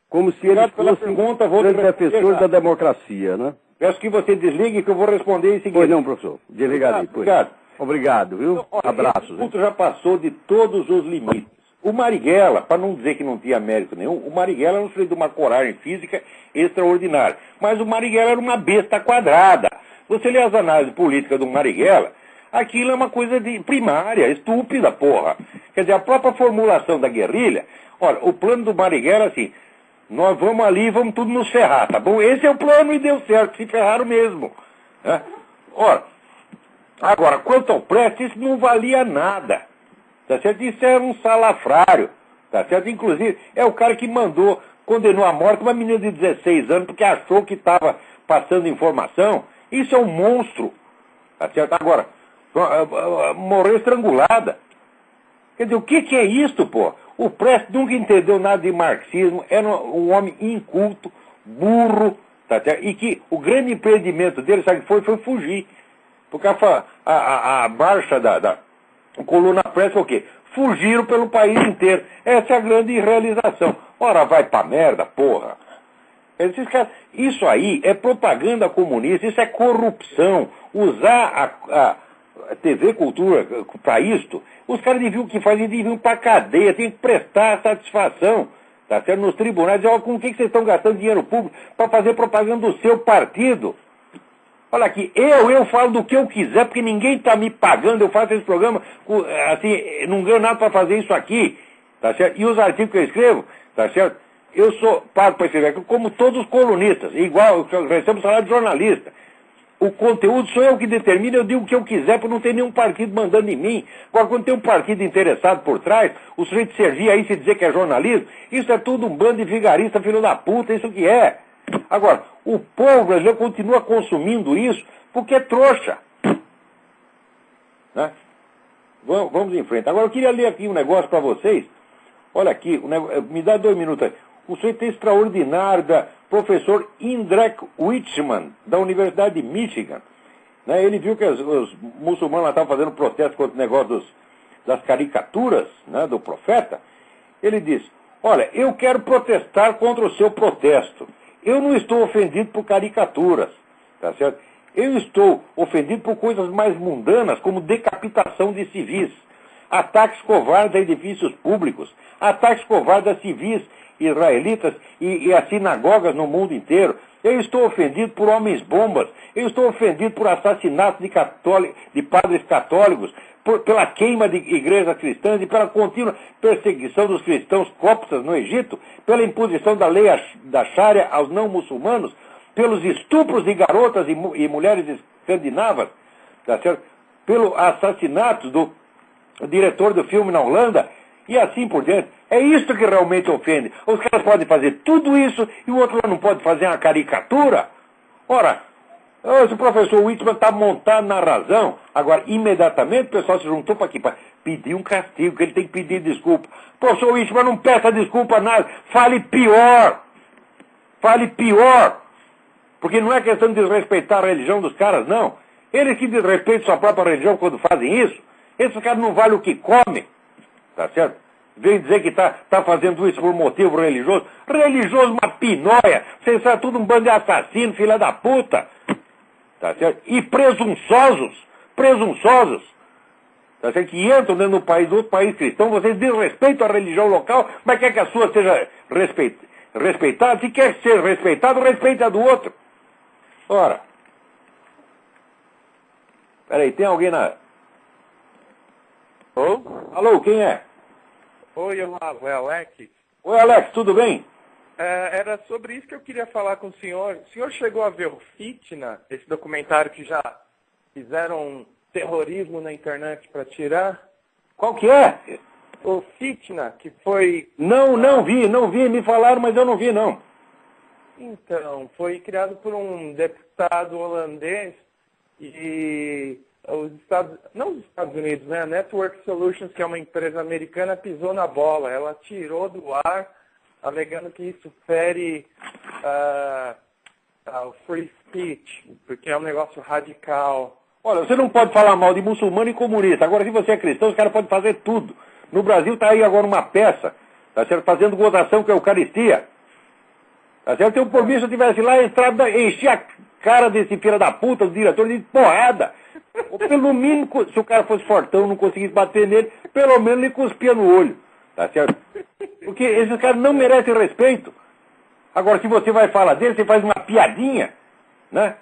[SPEAKER 4] Como se eles fossem grandes defensores da democracia, né?
[SPEAKER 1] Peço que você desligue que eu vou responder em seguida.
[SPEAKER 4] Pois não, professor. Desliga aí.
[SPEAKER 1] Obrigado.
[SPEAKER 4] Obrigado, viu?
[SPEAKER 1] Então, olha,
[SPEAKER 4] abraços.
[SPEAKER 1] O culto já passou de todos os limites. O Marighella, para não dizer que não tinha mérito nenhum, o Marighella era um sujeito de uma coragem física extraordinária. Mas o Marighella era uma besta quadrada. Você lê as análises políticas do Marighella, aquilo é uma coisa de primária, estúpida, porra. Quer dizer, a própria formulação da guerrilha, olha, o plano do Marighella é assim, nós vamos ali e vamos tudo nos ferrar, tá bom? Esse é o plano e deu certo, se ferraram mesmo. Né? Ora, agora, quanto ao Prestes, isso não valia nada. Tá certo? Isso era um salafrário. Tá certo? Inclusive, é o cara que condenou à morte uma menina de 16 anos porque achou que estava passando informação. Isso é um monstro. Tá certo? Agora, morreu estrangulada. Quer dizer, o que é isto, pô? O Prestes nunca entendeu nada de marxismo, era um homem inculto, burro, tá certo? E que o grande empreendimento dele, sabe o que foi? Foi fugir. Porque a marcha da Coluna Press foi o quê? Fugiram pelo país inteiro. Essa é a grande realização. Ora, vai pra merda, porra. Esses caras, isso aí é propaganda comunista, isso é corrupção. Usar a TV Cultura para isto, os caras deviam que fazer, deviam para cadeia, tem que prestar satisfação, tá certo? Nos tribunais, dizer, com o que vocês estão gastando dinheiro público para fazer propaganda do seu partido? Olha aqui, eu falo do que eu quiser, porque ninguém está me pagando, eu faço esse programa, assim, não ganho nada para fazer isso aqui, tá certo? E os artigos que eu escrevo, tá certo? Eu sou pago para escrever, como todos os colunistas, igual, eu recebo salário de jornalista. O conteúdo sou eu que determino, eu digo o que eu quiser, porque não tem nenhum partido mandando em mim. Agora, quando tem um partido interessado por trás, o sujeito servir aí se dizer que é jornalismo, isso é tudo um bando de vigarista, filho da puta, isso que é. Agora, o povo brasileiro continua consumindo isso porque é trouxa. Né? Vamos em frente. Agora, eu queria ler aqui um negócio para vocês. Olha aqui, me dá 2 minutos aí. O sujeito é extraordinário da professor Indrek Wichmann, da Universidade de Michigan. Né? Ele viu que os muçulmanos lá estavam fazendo protesto contra o negócio das caricaturas, né, do profeta. Ele disse, olha, eu quero protestar contra o seu protesto. Eu não estou ofendido por caricaturas, tá certo? Eu estou ofendido por coisas mais mundanas, como decapitação de civis, ataques covardes a edifícios públicos, ataques covardes a civis israelitas e a sinagogas no mundo inteiro. Eu estou ofendido por homens-bombas. Eu estou ofendido por assassinatos de padres católicos, pela queima de igrejas cristãs e pela contínua perseguição dos cristãos coptas no Egito, pela imposição da lei da Sharia aos não-muçulmanos, pelos estupros de garotas e mulheres escandinavas, tá certo? Pelo assassinato do diretor do filme na Holanda, e assim por diante. É isso que realmente ofende. Os caras podem fazer tudo isso e o outro não pode fazer uma caricatura. Ora, o professor Wichmann está montado na razão. Agora, imediatamente o pessoal se juntou para aqui, para pedir um castigo, que ele tem que pedir desculpa. Professor Wichmann, não peça desculpa nada. Fale pior. Fale pior. Porque não é questão de desrespeitar a religião dos caras, não. Eles que desrespeitam sua própria religião quando fazem isso, esses caras não valem o que comem. Tá certo? Vem dizer que tá fazendo isso por motivo religioso. Religioso, uma pinóia. Vocês são tudo um bando de assassinos, filha da puta. Tá certo? E presunçosos. Tá certo? Que entram dentro do país, do outro país cristão, vocês desrespeitam a religião local, mas quer que a sua seja respeitada. Se quer ser respeitado, respeite a do outro. Ora. Peraí, tem alguém na...
[SPEAKER 5] Alô?
[SPEAKER 1] Alô, quem é?
[SPEAKER 5] Oi, Olavo, é Alex.
[SPEAKER 1] Oi, Alex, tudo bem?
[SPEAKER 5] Era sobre isso que eu queria falar com o senhor. O senhor chegou a ver o Fitna, esse documentário que já fizeram terrorismo na internet para tirar?
[SPEAKER 1] Qual que é?
[SPEAKER 5] O Fitna, que foi...
[SPEAKER 1] Não vi, me falaram, mas eu não vi, não.
[SPEAKER 5] Então, foi criado por um deputado holandês e... não os Estados Unidos, né? A Network Solutions, que é uma empresa americana, pisou na bola. Ela tirou do ar, alegando que isso fere o free speech, porque é um negócio radical.
[SPEAKER 1] Olha, você não pode falar mal de muçulmano e comunista. Agora, se você é cristão, os caras podem fazer tudo. No Brasil está aí agora uma peça, tá certo? Fazendo gozação com a Eucaristia. Tá certo? Eu, por mim, se eu estivesse lá, encher a cara desse filho da puta, do diretor, de porrada. Ou pelo mínimo, se o cara fosse fortão, não conseguisse bater nele, pelo menos ele cuspia no olho. Tá certo? Porque esses caras não merecem respeito. Agora, se você vai falar dele, você faz uma piadinha, né?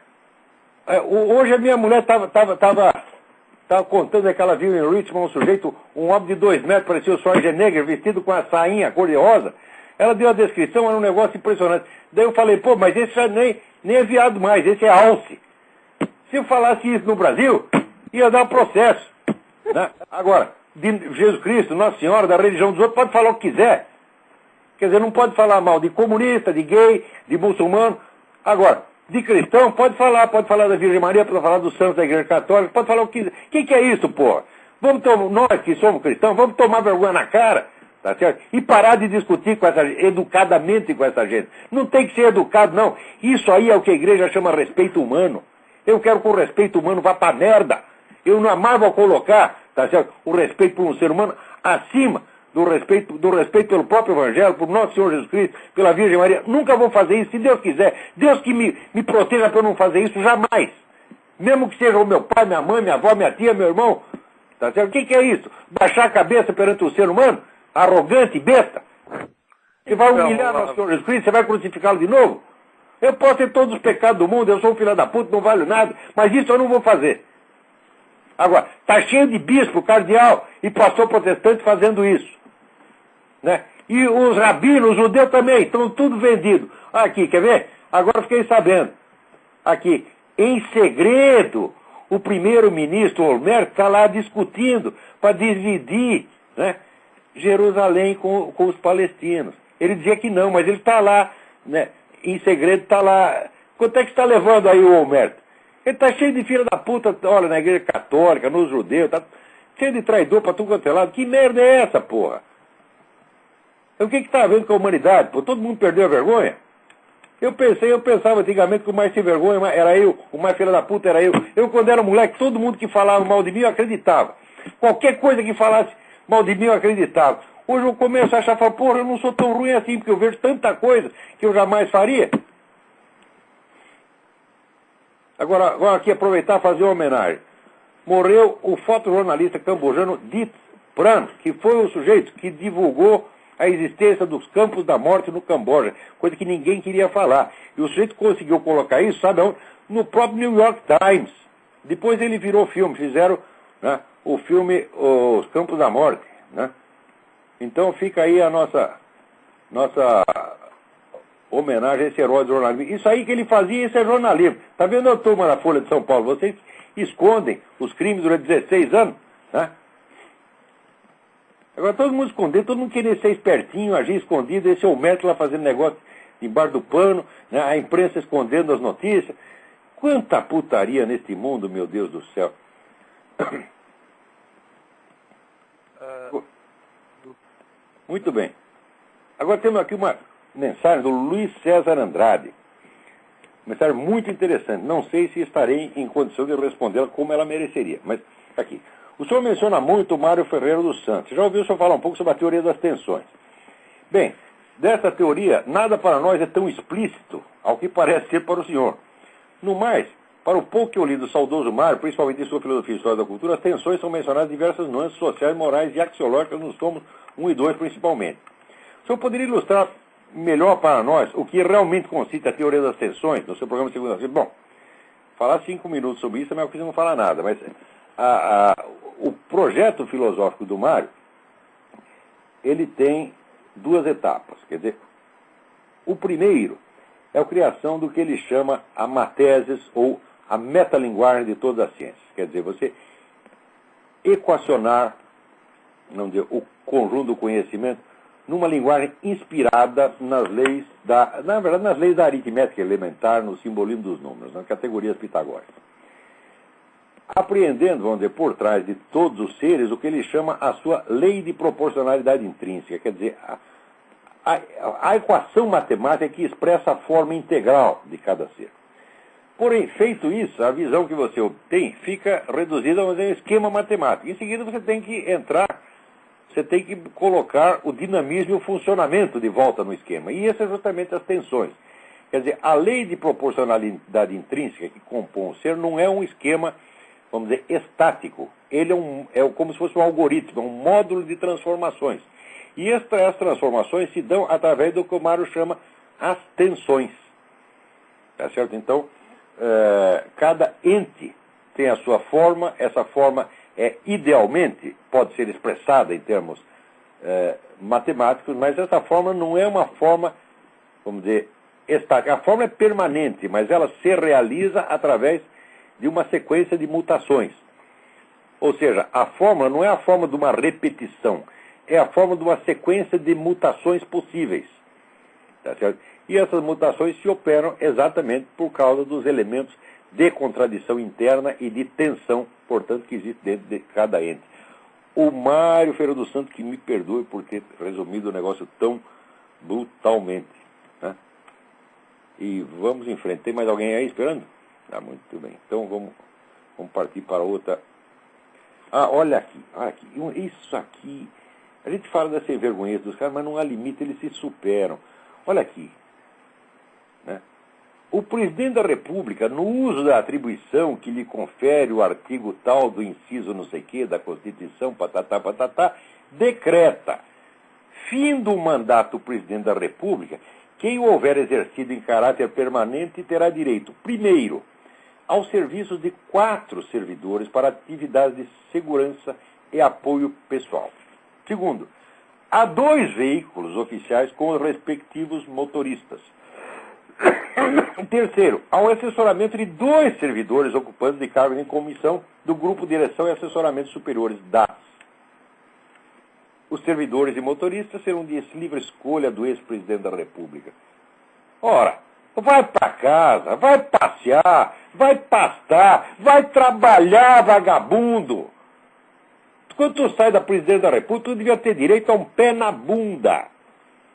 [SPEAKER 1] Hoje a minha mulher estava contando que ela viu em Richmond um sujeito, um homem de 2 metros, parecia o Schwarzenegger, vestido com a sainha cor-de-rosa. Ela deu a descrição, era um negócio impressionante. Daí eu falei, pô, mas esse já nem é viado mais, esse é alce. Se eu falasse isso no Brasil, ia dar um processo. Né? Agora, de Jesus Cristo, Nossa Senhora, da religião dos outros, pode falar o que quiser. Quer dizer, não pode falar mal de comunista, de gay, de muçulmano. Agora, de cristão, pode falar da Virgem Maria, pode falar dos santos da Igreja Católica, pode falar o que quiser. O que é isso, porra? Nós que somos cristãos, vamos tomar vergonha na cara, tá certo? E parar de discutir educadamente com essa gente. Não tem que ser educado, não. Isso aí é o que a igreja chama respeito humano. Eu quero que o respeito humano vá pra merda. Eu jamais vou colocar, tá certo, o respeito por um ser humano acima do respeito pelo próprio Evangelho, por nosso Senhor Jesus Cristo, pela Virgem Maria. Nunca vou fazer isso, se Deus quiser. Deus que me proteja para eu não fazer isso jamais. Mesmo que seja o meu pai, minha mãe, minha avó, minha tia, meu irmão. Tá certo? O que é isso? Baixar a cabeça perante o ser humano? Arrogante, besta? Você vai humilhar nosso Senhor Jesus Cristo, você vai crucificá-lo de novo? Eu posso ter todos os pecados do mundo, eu sou um filho da puta, não valho nada, mas isso eu não vou fazer. Agora, está cheio de bispo, cardeal e pastor protestante fazendo isso. Né? E os rabinos, os judeus também, estão tudo vendido. Aqui, quer ver? Agora fiquei sabendo. Aqui, em segredo, o primeiro-ministro Olmert está lá discutindo para dividir, né, Jerusalém com os palestinos. Ele dizia que não, mas ele está lá, né, em segredo, está lá. Quanto é que está levando aí o Olmert? Ele está cheio de filha da puta, olha, na igreja católica, nos judeus, tá cheio de traidor para tudo quanto é lado. Que merda é essa, porra? O que está havendo com a humanidade? Pô, todo mundo perdeu a vergonha? Eu pensava antigamente que o mais sem vergonha era eu, o mais filha da puta era eu. Eu, quando era moleque, todo mundo que falava mal de mim, eu acreditava. Qualquer coisa que falasse mal de mim, eu acreditava. Hoje eu começo a achar, porra, eu não sou tão ruim assim, porque eu vejo tanta coisa que eu jamais faria. Agora aqui, aproveitar e fazer uma homenagem. Morreu o fotojornalista cambojano Dit Pran, que foi o sujeito que divulgou a existência dos campos da morte no Camboja, coisa que ninguém queria falar. E o sujeito conseguiu colocar isso, sabe onde? No próprio New York Times. Depois ele virou filme, fizeram, né, o filme Os Campos da Morte. Né? Então fica aí a nossa homenagem a esse herói do jornalismo. Isso aí que ele fazia, isso é jornalismo. Tá vendo a turma da Folha de São Paulo? Vocês escondem os crimes durante 16 anos, né? Agora todo mundo escondendo, todo mundo querendo ser espertinho, agir escondido, esse é o método lá fazendo negócio embaixo do pano, né? A imprensa escondendo as notícias. Quanta putaria neste mundo, meu Deus do céu. Muito bem. Agora temos aqui uma mensagem do Luiz César Andrade. Mensagem muito interessante. Não sei se estarei em condição de respondê-la como ela mereceria, mas aqui. O senhor menciona muito o Mário Ferreira dos Santos. Já ouviu o senhor falar um pouco sobre a teoria das tensões? Bem, dessa teoria, nada para nós é tão explícito, ao que parece ser para o senhor. No mais, para o pouco que eu li do saudoso Mário, principalmente em sua filosofia e história da cultura, as tensões são mencionadas em diversas nuances sociais, morais e axiológicas nos tomos 1 e 2 principalmente. O senhor poderia ilustrar melhor para nós o que realmente consiste a teoria das tensões no seu programa de segunda-feira? Bom, falar 5 minutos sobre isso também é porque você não fala nada, mas o projeto filosófico do Mário, ele tem 2 etapas. Quer dizer, o primeiro é a criação do que ele chama a matésis ou a metalinguagem de todas as ciências. Quer dizer, você equacionar, não dizer, o conjunto do conhecimento numa linguagem inspirada nas leis na verdade, nas leis da aritmética elementar, no simbolismo dos números, nas categorias pitagóricas. Apreendendo, vamos dizer, por trás de todos os seres, o que ele chama a sua lei de proporcionalidade intrínseca, quer dizer, a equação matemática que expressa a forma integral de cada ser. Porém, feito isso, a visão que você obtém fica reduzida a um esquema matemático. Em seguida, você tem que colocar o dinamismo e o funcionamento de volta no esquema. E essas são justamente as tensões. Quer dizer, a lei de proporcionalidade intrínseca que compõe o ser não é um esquema, vamos dizer, estático. Ele é como se fosse um algoritmo, um módulo de transformações. E essas transformações se dão através do que o Mário chama as tensões. Tá certo? Então, cada ente tem a sua forma, essa forma idealmente pode ser expressada em termos matemáticos, mas essa forma não é uma forma, vamos dizer, estática. A forma é permanente, mas ela se realiza através de uma sequência de mutações. Ou seja, a fórmula não é a forma de uma repetição, é a forma de uma sequência de mutações possíveis. Tá certo? E essas mutações se operam exatamente por causa dos elementos de contradição interna e de tensão, portanto, que existe dentro de cada ente. O Mário Ferreira dos Santos, que me perdoe por ter resumido o negócio tão brutalmente. Né? E vamos em frente. Tem mais alguém aí esperando? Tá muito bem. Então vamos partir para outra. Ah, olha aqui. Isso aqui. A gente fala da sem vergonha dos caras, mas não há limite, eles se superam. Olha aqui. Né? O presidente da República, no uso da atribuição que lhe confere o artigo tal do inciso não sei quê, da Constituição, patatá, decreta, fim do mandato do presidente da República, quem o houver exercido em caráter permanente terá direito, primeiro, aos serviços de 4 servidores para atividades de segurança e apoio pessoal. Segundo, a 2 veículos oficiais com os respectivos motoristas. Terceiro, ao assessoramento de 2 servidores ocupantes de cargos em comissão do Grupo Direção e Assessoramento Superiores DAS. Os servidores e motoristas serão de livre escolha do ex-presidente da República. Ora, vai para casa, vai passear, vai pastar, vai trabalhar, vagabundo. Quando tu sai da presidente da República, tu devia ter direito a um pé na bunda.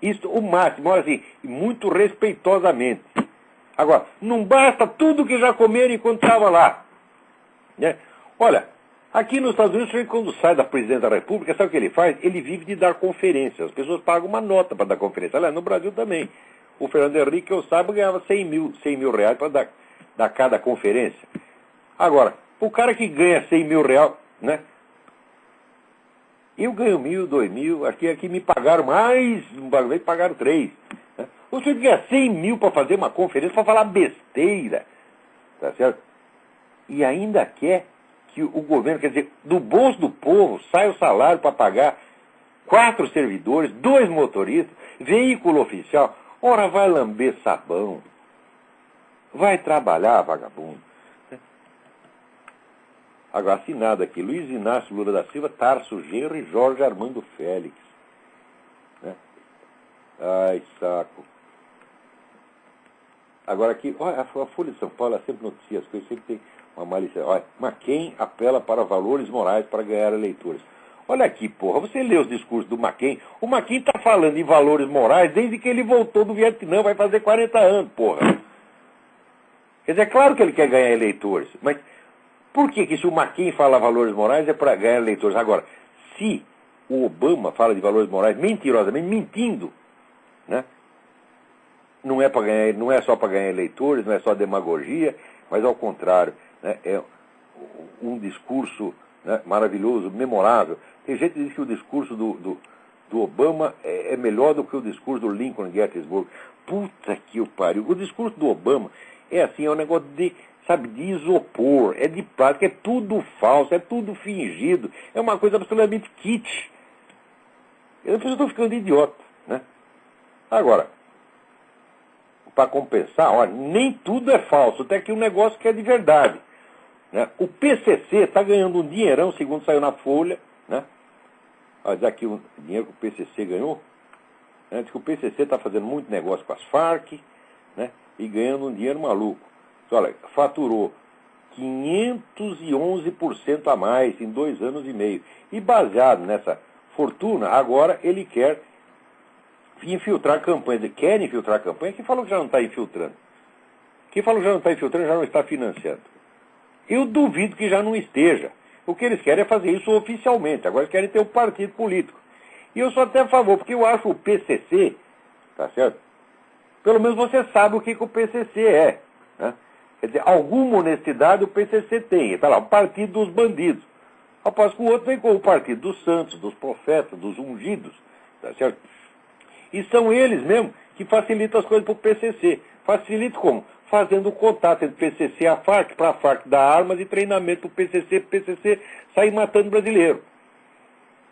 [SPEAKER 1] Isso, o máximo, olha assim, muito respeitosamente. Agora, não basta tudo que já comeram enquanto estava lá. Né? Olha, aqui nos Estados Unidos, quando sai da presidente da República, sabe o que ele faz? Ele vive de dar conferências. As pessoas pagam uma nota para dar conferência. Aliás, no Brasil também. O Fernando Henrique, eu saiba, ganhava 100 mil reais para dar cada conferência. Agora, o cara que ganha 100 mil reais, né? Eu ganho 1.000, 2.000, aqui me pagaram mais, uma vez pagaram 3. Né? O senhor ganha 100 mil para fazer uma conferência, para falar besteira, tá certo? E ainda quer que o governo, quer dizer, do bolso do povo, sai o salário para pagar 4 servidores, 2 motoristas, veículo oficial. Ora, vai lamber sabão. Vai trabalhar, vagabundo. Agora, assinado aqui, Luiz Inácio Lula da Silva, Tarso Genro e Jorge Armando Félix. Né? Ai, saco. Agora aqui, olha, a Folha de São Paulo, ela sempre noticia as coisas, sempre tem uma malícia. Olha, McCain apela para valores morais para ganhar eleitores. Olha aqui, porra, você lê os discursos do McCain, o McCain está falando em valores morais desde que ele voltou do Vietnã, vai fazer 40 anos, porra. Quer dizer, é claro que ele quer ganhar eleitores, mas por que se o McCain fala valores morais é para ganhar eleitores? Agora, se o Obama fala de valores morais mentirosamente, mentindo, né? Não é para ganhar, não é só para ganhar eleitores, não é só demagogia, mas ao contrário, né? É um discurso, né, maravilhoso, memorável. Tem gente que diz que o discurso do Obama é melhor do que o discurso do Lincoln em Gettysburg. Puta que o pariu. O discurso do Obama é assim, é um negócio de, sabe, de isopor, é de plástico, é tudo falso, é tudo fingido, é uma coisa absolutamente kitsch. As pessoas estão ficando idiota, né? Agora, para compensar, olha, nem tudo é falso, tem aqui um negócio que é de verdade. Né? O PCC está ganhando um dinheirão, segundo saiu na Folha, né? Olha aqui o dinheiro que o PCC ganhou. Né? Diz que o PCC está fazendo muito negócio com as Farc, né? E ganhando um dinheiro maluco. Olha, faturou 511% a mais em 2 anos e meio. E baseado nessa fortuna, agora ele quer infiltrar campanhas. Quer infiltrar campanha? Quem falou que já não está infiltrando? Quem falou que já não está infiltrando já não está financiando. Eu duvido que já não esteja. O que eles querem é fazer isso oficialmente. Agora eles querem ter um partido político. E eu sou até a favor, porque eu acho o PCC, tá certo? Pelo menos você sabe o que o PCC é. Né? Quer dizer, alguma honestidade o PCC tem. Está lá, o partido dos bandidos. Após que o outro vem com o partido dos santos, dos profetas, dos ungidos. Tá certo? E são eles mesmo que facilitam as coisas para o PCC. Facilita como? Fazendo o contato entre o PCC e a Farc, para a Farc dar armas e treinamento para o PCC sair matando brasileiro.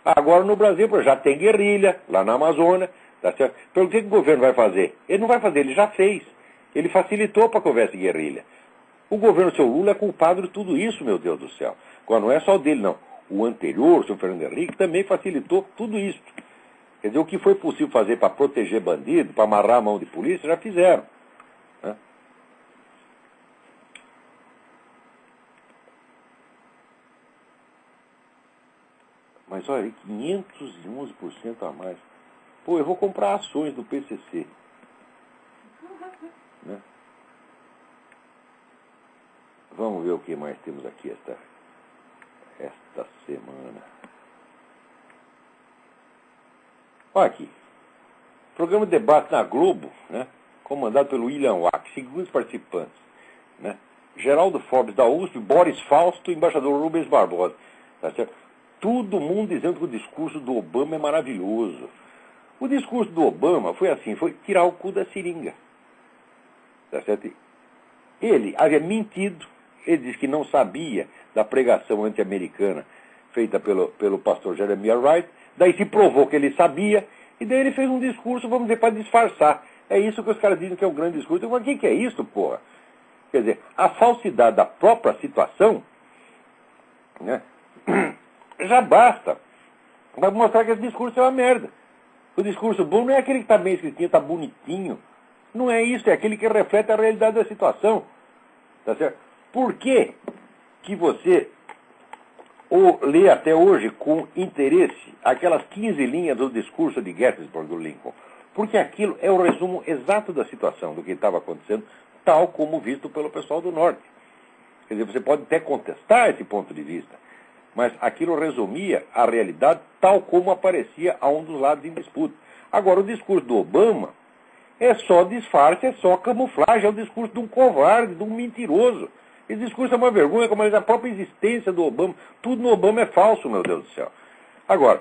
[SPEAKER 1] Agora no Brasil já tem guerrilha, lá na Amazônia, tá certo? Então o que o governo vai fazer? Ele não vai fazer, ele já fez. Ele facilitou para que houvesse guerrilha. O governo do seu Lula é culpado de tudo isso, meu Deus do céu. Agora não é só o dele, não. O anterior, o seu Fernando Henrique, também facilitou tudo isso. Quer dizer, o que foi possível fazer para proteger bandido, para amarrar a mão de polícia, já fizeram. Né? Mas olha aí, 511% a mais. Pô, eu vou comprar ações do PCC. Né? Vamos ver o que mais temos aqui esta semana. Olha aqui. Programa de debate na Globo, né? Comandado pelo William Wack, segundo participantes, né? Geraldo Forbes da USP, Boris Fausto, embaixador Rubens Barbosa. Tá certo? Todo mundo dizendo que o discurso do Obama é maravilhoso. O discurso do Obama foi assim, foi tirar o cu da seringa. Tá certo? Ele havia mentido, ele disse que não sabia da pregação anti-americana feita pelo pastor Jeremiah Wright, daí se provou que ele sabia, e daí ele fez um discurso, vamos dizer, para disfarçar. É isso que os caras dizem que é um grande discurso. Eu falo, o que é isso, porra? Quer dizer, a falsidade da própria situação, né, já basta para mostrar que esse discurso é uma merda. O discurso bom não é aquele que está bem escritinho, está bonitinho. Não é isso, é aquele que reflete a realidade da situação. Tá certo? Por que você lê até hoje com interesse aquelas 15 linhas do discurso de Gettysburg do Lincoln? Porque aquilo é o resumo exato da situação, do que estava acontecendo, tal como visto pelo pessoal do Norte. Quer dizer, você pode até contestar esse ponto de vista, mas aquilo resumia a realidade tal como aparecia a um dos lados em disputa. Agora, o discurso do Obama é só disfarce, é só camuflagem, é o discurso de um covarde, de um mentiroso. Esse discurso é uma vergonha, como a própria existência do Obama. Tudo no Obama é falso, meu Deus do céu. Agora,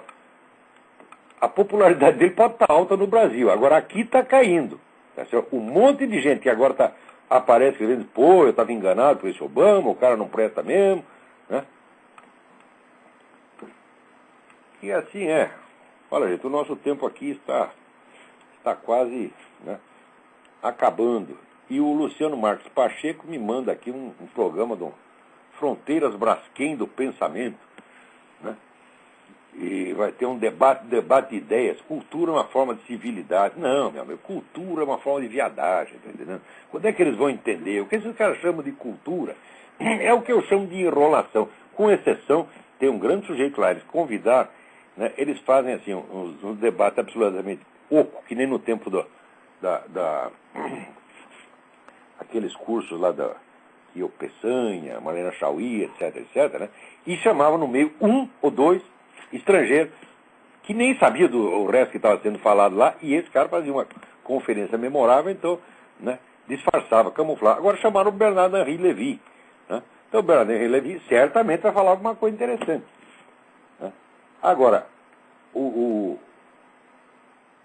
[SPEAKER 1] a popularidade dele pode estar alta no Brasil. Agora, aqui está caindo. Tá certo? Um monte de gente que agora aparece escrevendo, pô, eu estava enganado por esse Obama, o cara não presta mesmo. Né? E assim é. Olha, gente, o nosso tempo aqui está quase, né, acabando. E o Luciano Marques Pacheco me manda aqui um programa do Fronteiras Braskem do Pensamento, né? E vai ter um debate de ideias. Cultura é uma forma de civilidade. Não, meu amigo, cultura é uma forma de viadagem, tá entendendo? Quando é que eles vão entender? O que esses caras chamam de cultura é o que eu chamo de enrolação. Com exceção, tem um grande sujeito lá, eles convidaram, né, eles fazem assim uns debates absolutamente oco, que nem no tempo aqueles cursos lá que o Peçanha, Marlena Chauí, etc, né? E chamava no meio um ou dois estrangeiros que nem sabia o resto que estava sendo falado lá, e esse cara fazia uma conferência memorável, então, né, disfarçava, camuflava. Agora chamaram o Bernardo Henri Lévy, né? Então o Bernardo Henri Lévy certamente vai falar alguma coisa interessante, né? Agora, o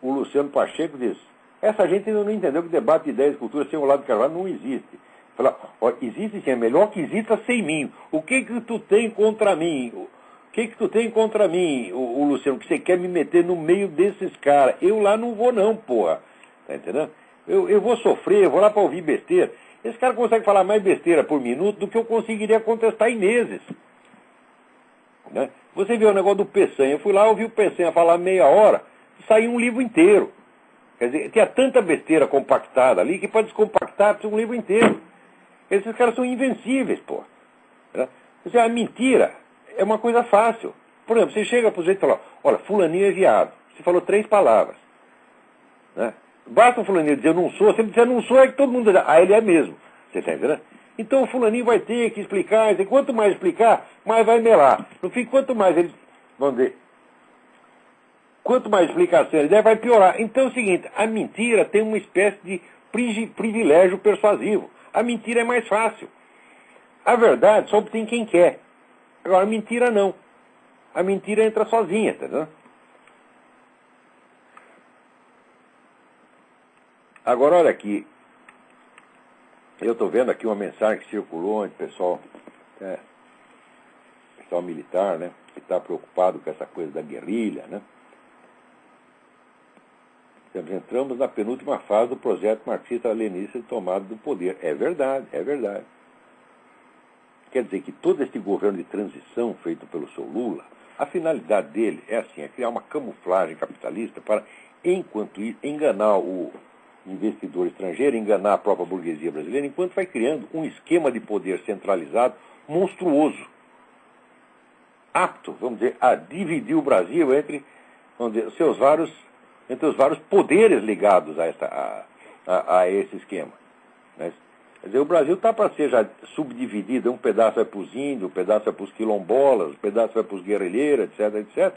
[SPEAKER 1] Luciano Pacheco diz, essa gente ainda não entendeu que o debate de ideias e cultura sem o lado de Carvalho não existe. Fala, ó, existe sim, é melhor que exista sem mim. O que tu tem contra mim? O que tu tem contra mim, o Luciano, que você quer me meter no meio desses caras? Eu lá não vou não, porra. Tá entendendo? Eu vou sofrer, eu vou lá para ouvir besteira. Esse cara consegue falar mais besteira por minuto do que eu conseguiria contestar em meses. Né? Você viu o negócio do Peçanha. Eu fui lá, ouvi o Peçanha falar meia hora, saiu um livro inteiro. Quer dizer, tinha tanta besteira compactada ali que para descompactar precisa um livro inteiro. Esses caras são invencíveis, pô. Né? A mentira é uma coisa fácil. Por exemplo, você chega para o jeito e fala, olha, fulaninho é viado. Você falou 3 palavras. Né? Basta o fulaninho dizer eu não sou, se ele dizer não sou, é que todo mundo diz, ele é mesmo. Você está entendendo? Então o fulaninho vai ter que explicar, e quanto mais explicar, mais vai melar. No fim, quanto mais ele, vamos dizer, quanto mais explicação ele der, vai piorar. Então é o seguinte, a mentira tem uma espécie de privilégio persuasivo. A mentira é mais fácil. A verdade só obtém quem quer. Agora, a mentira não. A mentira entra sozinha, tá vendo? Agora, olha aqui. Eu estou vendo aqui uma mensagem que circulou entre pessoal militar, né? Que está preocupado com essa coisa da guerrilha, né? Entramos na penúltima fase do projeto marxista-leninista de tomada do poder. É verdade, é verdade. Quer dizer que todo este governo de transição feito pelo seu Lula, a finalidade dele é assim, é criar uma camuflagem capitalista para, enquanto isso, enganar o investidor estrangeiro, enganar a própria burguesia brasileira, enquanto vai criando um esquema de poder centralizado monstruoso, apto, vamos dizer, a dividir o Brasil entre, vamos dizer, entre os vários poderes ligados a esse esquema. Né? Quer dizer, o Brasil está para ser já subdividido, um pedaço vai para os índios, um pedaço vai para os quilombolas, um pedaço vai para os guerrilheiros, etc, etc.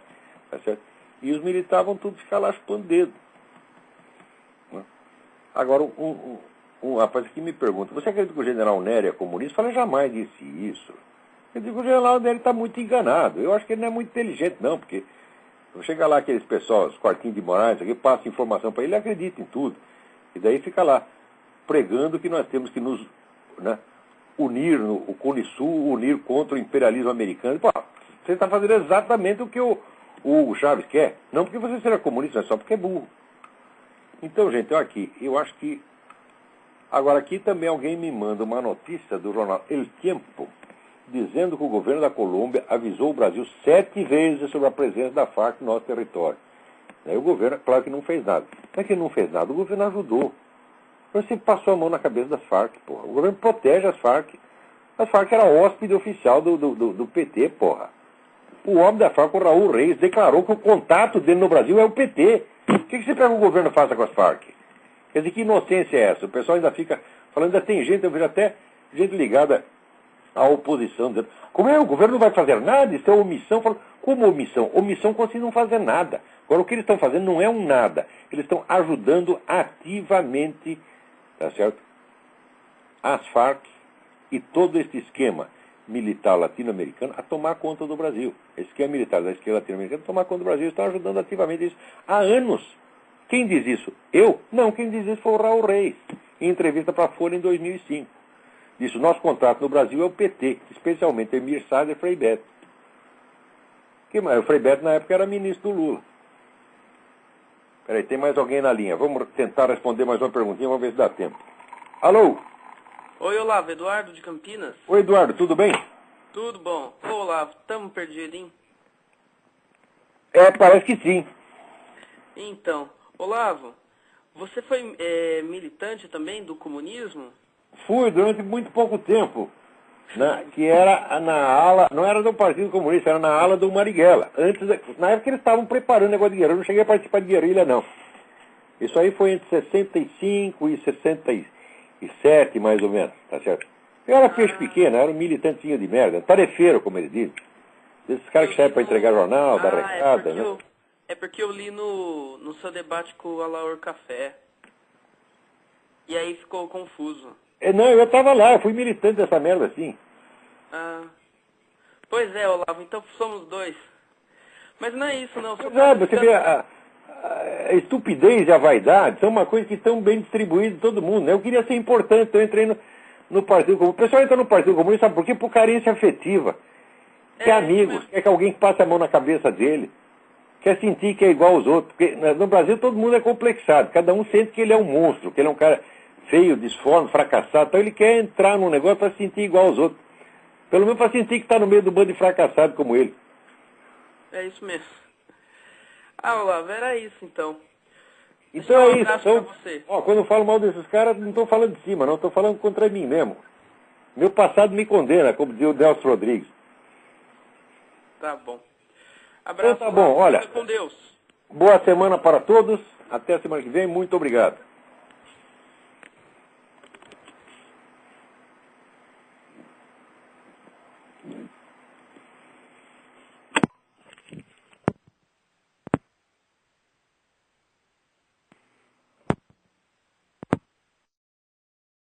[SPEAKER 1] Tá certo? E os militares vão tudo ficar lá chupando dedo. Né? Agora, um rapaz aqui me pergunta, você acredita que o general Nery é comunista? Eu falei, jamais disse isso. Eu digo, o general Nery está muito enganado. Eu acho que ele não é muito inteligente, não, porque chega lá aqueles pessoal, os quartinhos de Moraes, que passa informação para ele acredita em tudo. E daí fica lá, pregando que nós temos que nos, né, unir, o Cone Sul, unir contra o imperialismo americano. Pô, você está fazendo exatamente o que o Hugo Chávez quer. Não porque você seja comunista, mas só porque é burro. Então, gente, eu acho que... Agora, aqui também alguém me manda uma notícia do jornal El Tiempo, dizendo que o governo da Colômbia avisou o Brasil 7 vezes sobre a presença da Farc no nosso território. Aí o governo, claro que não fez nada. Não é que não fez nada, o governo ajudou. Você passou a mão na cabeça das Farc, porra. O governo protege as Farc. As Farc era hóspede oficial do PT, porra. O homem da Farc, o Raul Reis, declarou que o contato dele no Brasil é o PT. O que você pega o governo faça com as Farc? Quer dizer, que inocência é essa? O pessoal ainda fica falando, ainda tem gente, eu vejo até gente ligada à oposição, dizendo, como é, o governo não vai fazer nada, isso é omissão. Falo, como omissão? Omissão consiste em não fazer nada. Agora, o que eles estão fazendo não é um nada. Eles estão ajudando ativamente, tá certo, as Farc e todo esse esquema militar latino-americano a tomar conta do Brasil. Esse esquema militar da esquerda latino-americana a tomar conta do Brasil. Estão ajudando ativamente isso há anos. Quem diz isso? Eu? Não, quem diz isso foi o Raul Reis, em entrevista para a Folha em 2005. Disse, o nosso contrato no Brasil é o PT, especialmente Emir Saad e Frei Beto. O Frei Beto, na época, era ministro do Lula. Peraí, tem mais alguém na linha. Vamos tentar responder mais uma perguntinha, vamos ver se dá tempo. Alô?
[SPEAKER 6] Oi, Olavo, Eduardo de Campinas.
[SPEAKER 1] Oi, Eduardo, tudo bem?
[SPEAKER 6] Tudo bom. Ô, Olavo, estamos perdidos, hein?
[SPEAKER 1] Parece que sim.
[SPEAKER 6] Então, Olavo, você foi militante também do comunismo?
[SPEAKER 1] Fui durante muito pouco tempo, né, que era na ala, não era do Partido Comunista, era na ala do Marighella. Na época eles estavam preparando o negócio de guerrilha, eu não cheguei a participar de guerrilha, não. Isso aí foi entre 65 e 67, mais ou menos, tá certo? Eu era peixe pequeno, era um militantezinho de merda, tarefeiro, como eles dizem. Esses caras que saem para entregar jornal, dar recada, né?
[SPEAKER 6] É porque eu li no seu debate com o Alaor Café. E aí ficou confuso.
[SPEAKER 1] Não, eu estava lá, eu fui militante dessa merda, assim.
[SPEAKER 6] Pois é, Olavo, então somos dois. Mas não é isso, não.
[SPEAKER 1] Você vê, a estupidez e a vaidade são uma coisa que estão bem distribuídas em todo mundo, né? Eu queria ser importante, então eu entrei no Partido Comunista. O pessoal entra no Partido Comunista, sabe por quê? Por carência afetiva. Quer amigos, quer que alguém passe a mão na cabeça dele. Quer sentir que é igual aos outros. Porque no Brasil todo mundo é complexado. Cada um sente que ele é um monstro, que ele é um cara feio, disforme, fracassado. Então ele quer entrar num negócio para se sentir igual aos outros. Pelo menos para sentir que está no meio do bando de fracassado como ele.
[SPEAKER 6] É isso mesmo. Olavo, era isso então.
[SPEAKER 1] Então é isso.
[SPEAKER 6] Então, você.
[SPEAKER 1] Quando eu falo mal desses caras, não estou falando de cima, não. Estou falando contra mim mesmo. Meu passado me condena, como dizia o Nelson Rodrigues.
[SPEAKER 6] Tá bom. Abraço.
[SPEAKER 1] Então tá bom, olha.
[SPEAKER 6] Fica com Deus.
[SPEAKER 1] Boa semana para todos. Até a semana que vem. Muito obrigado.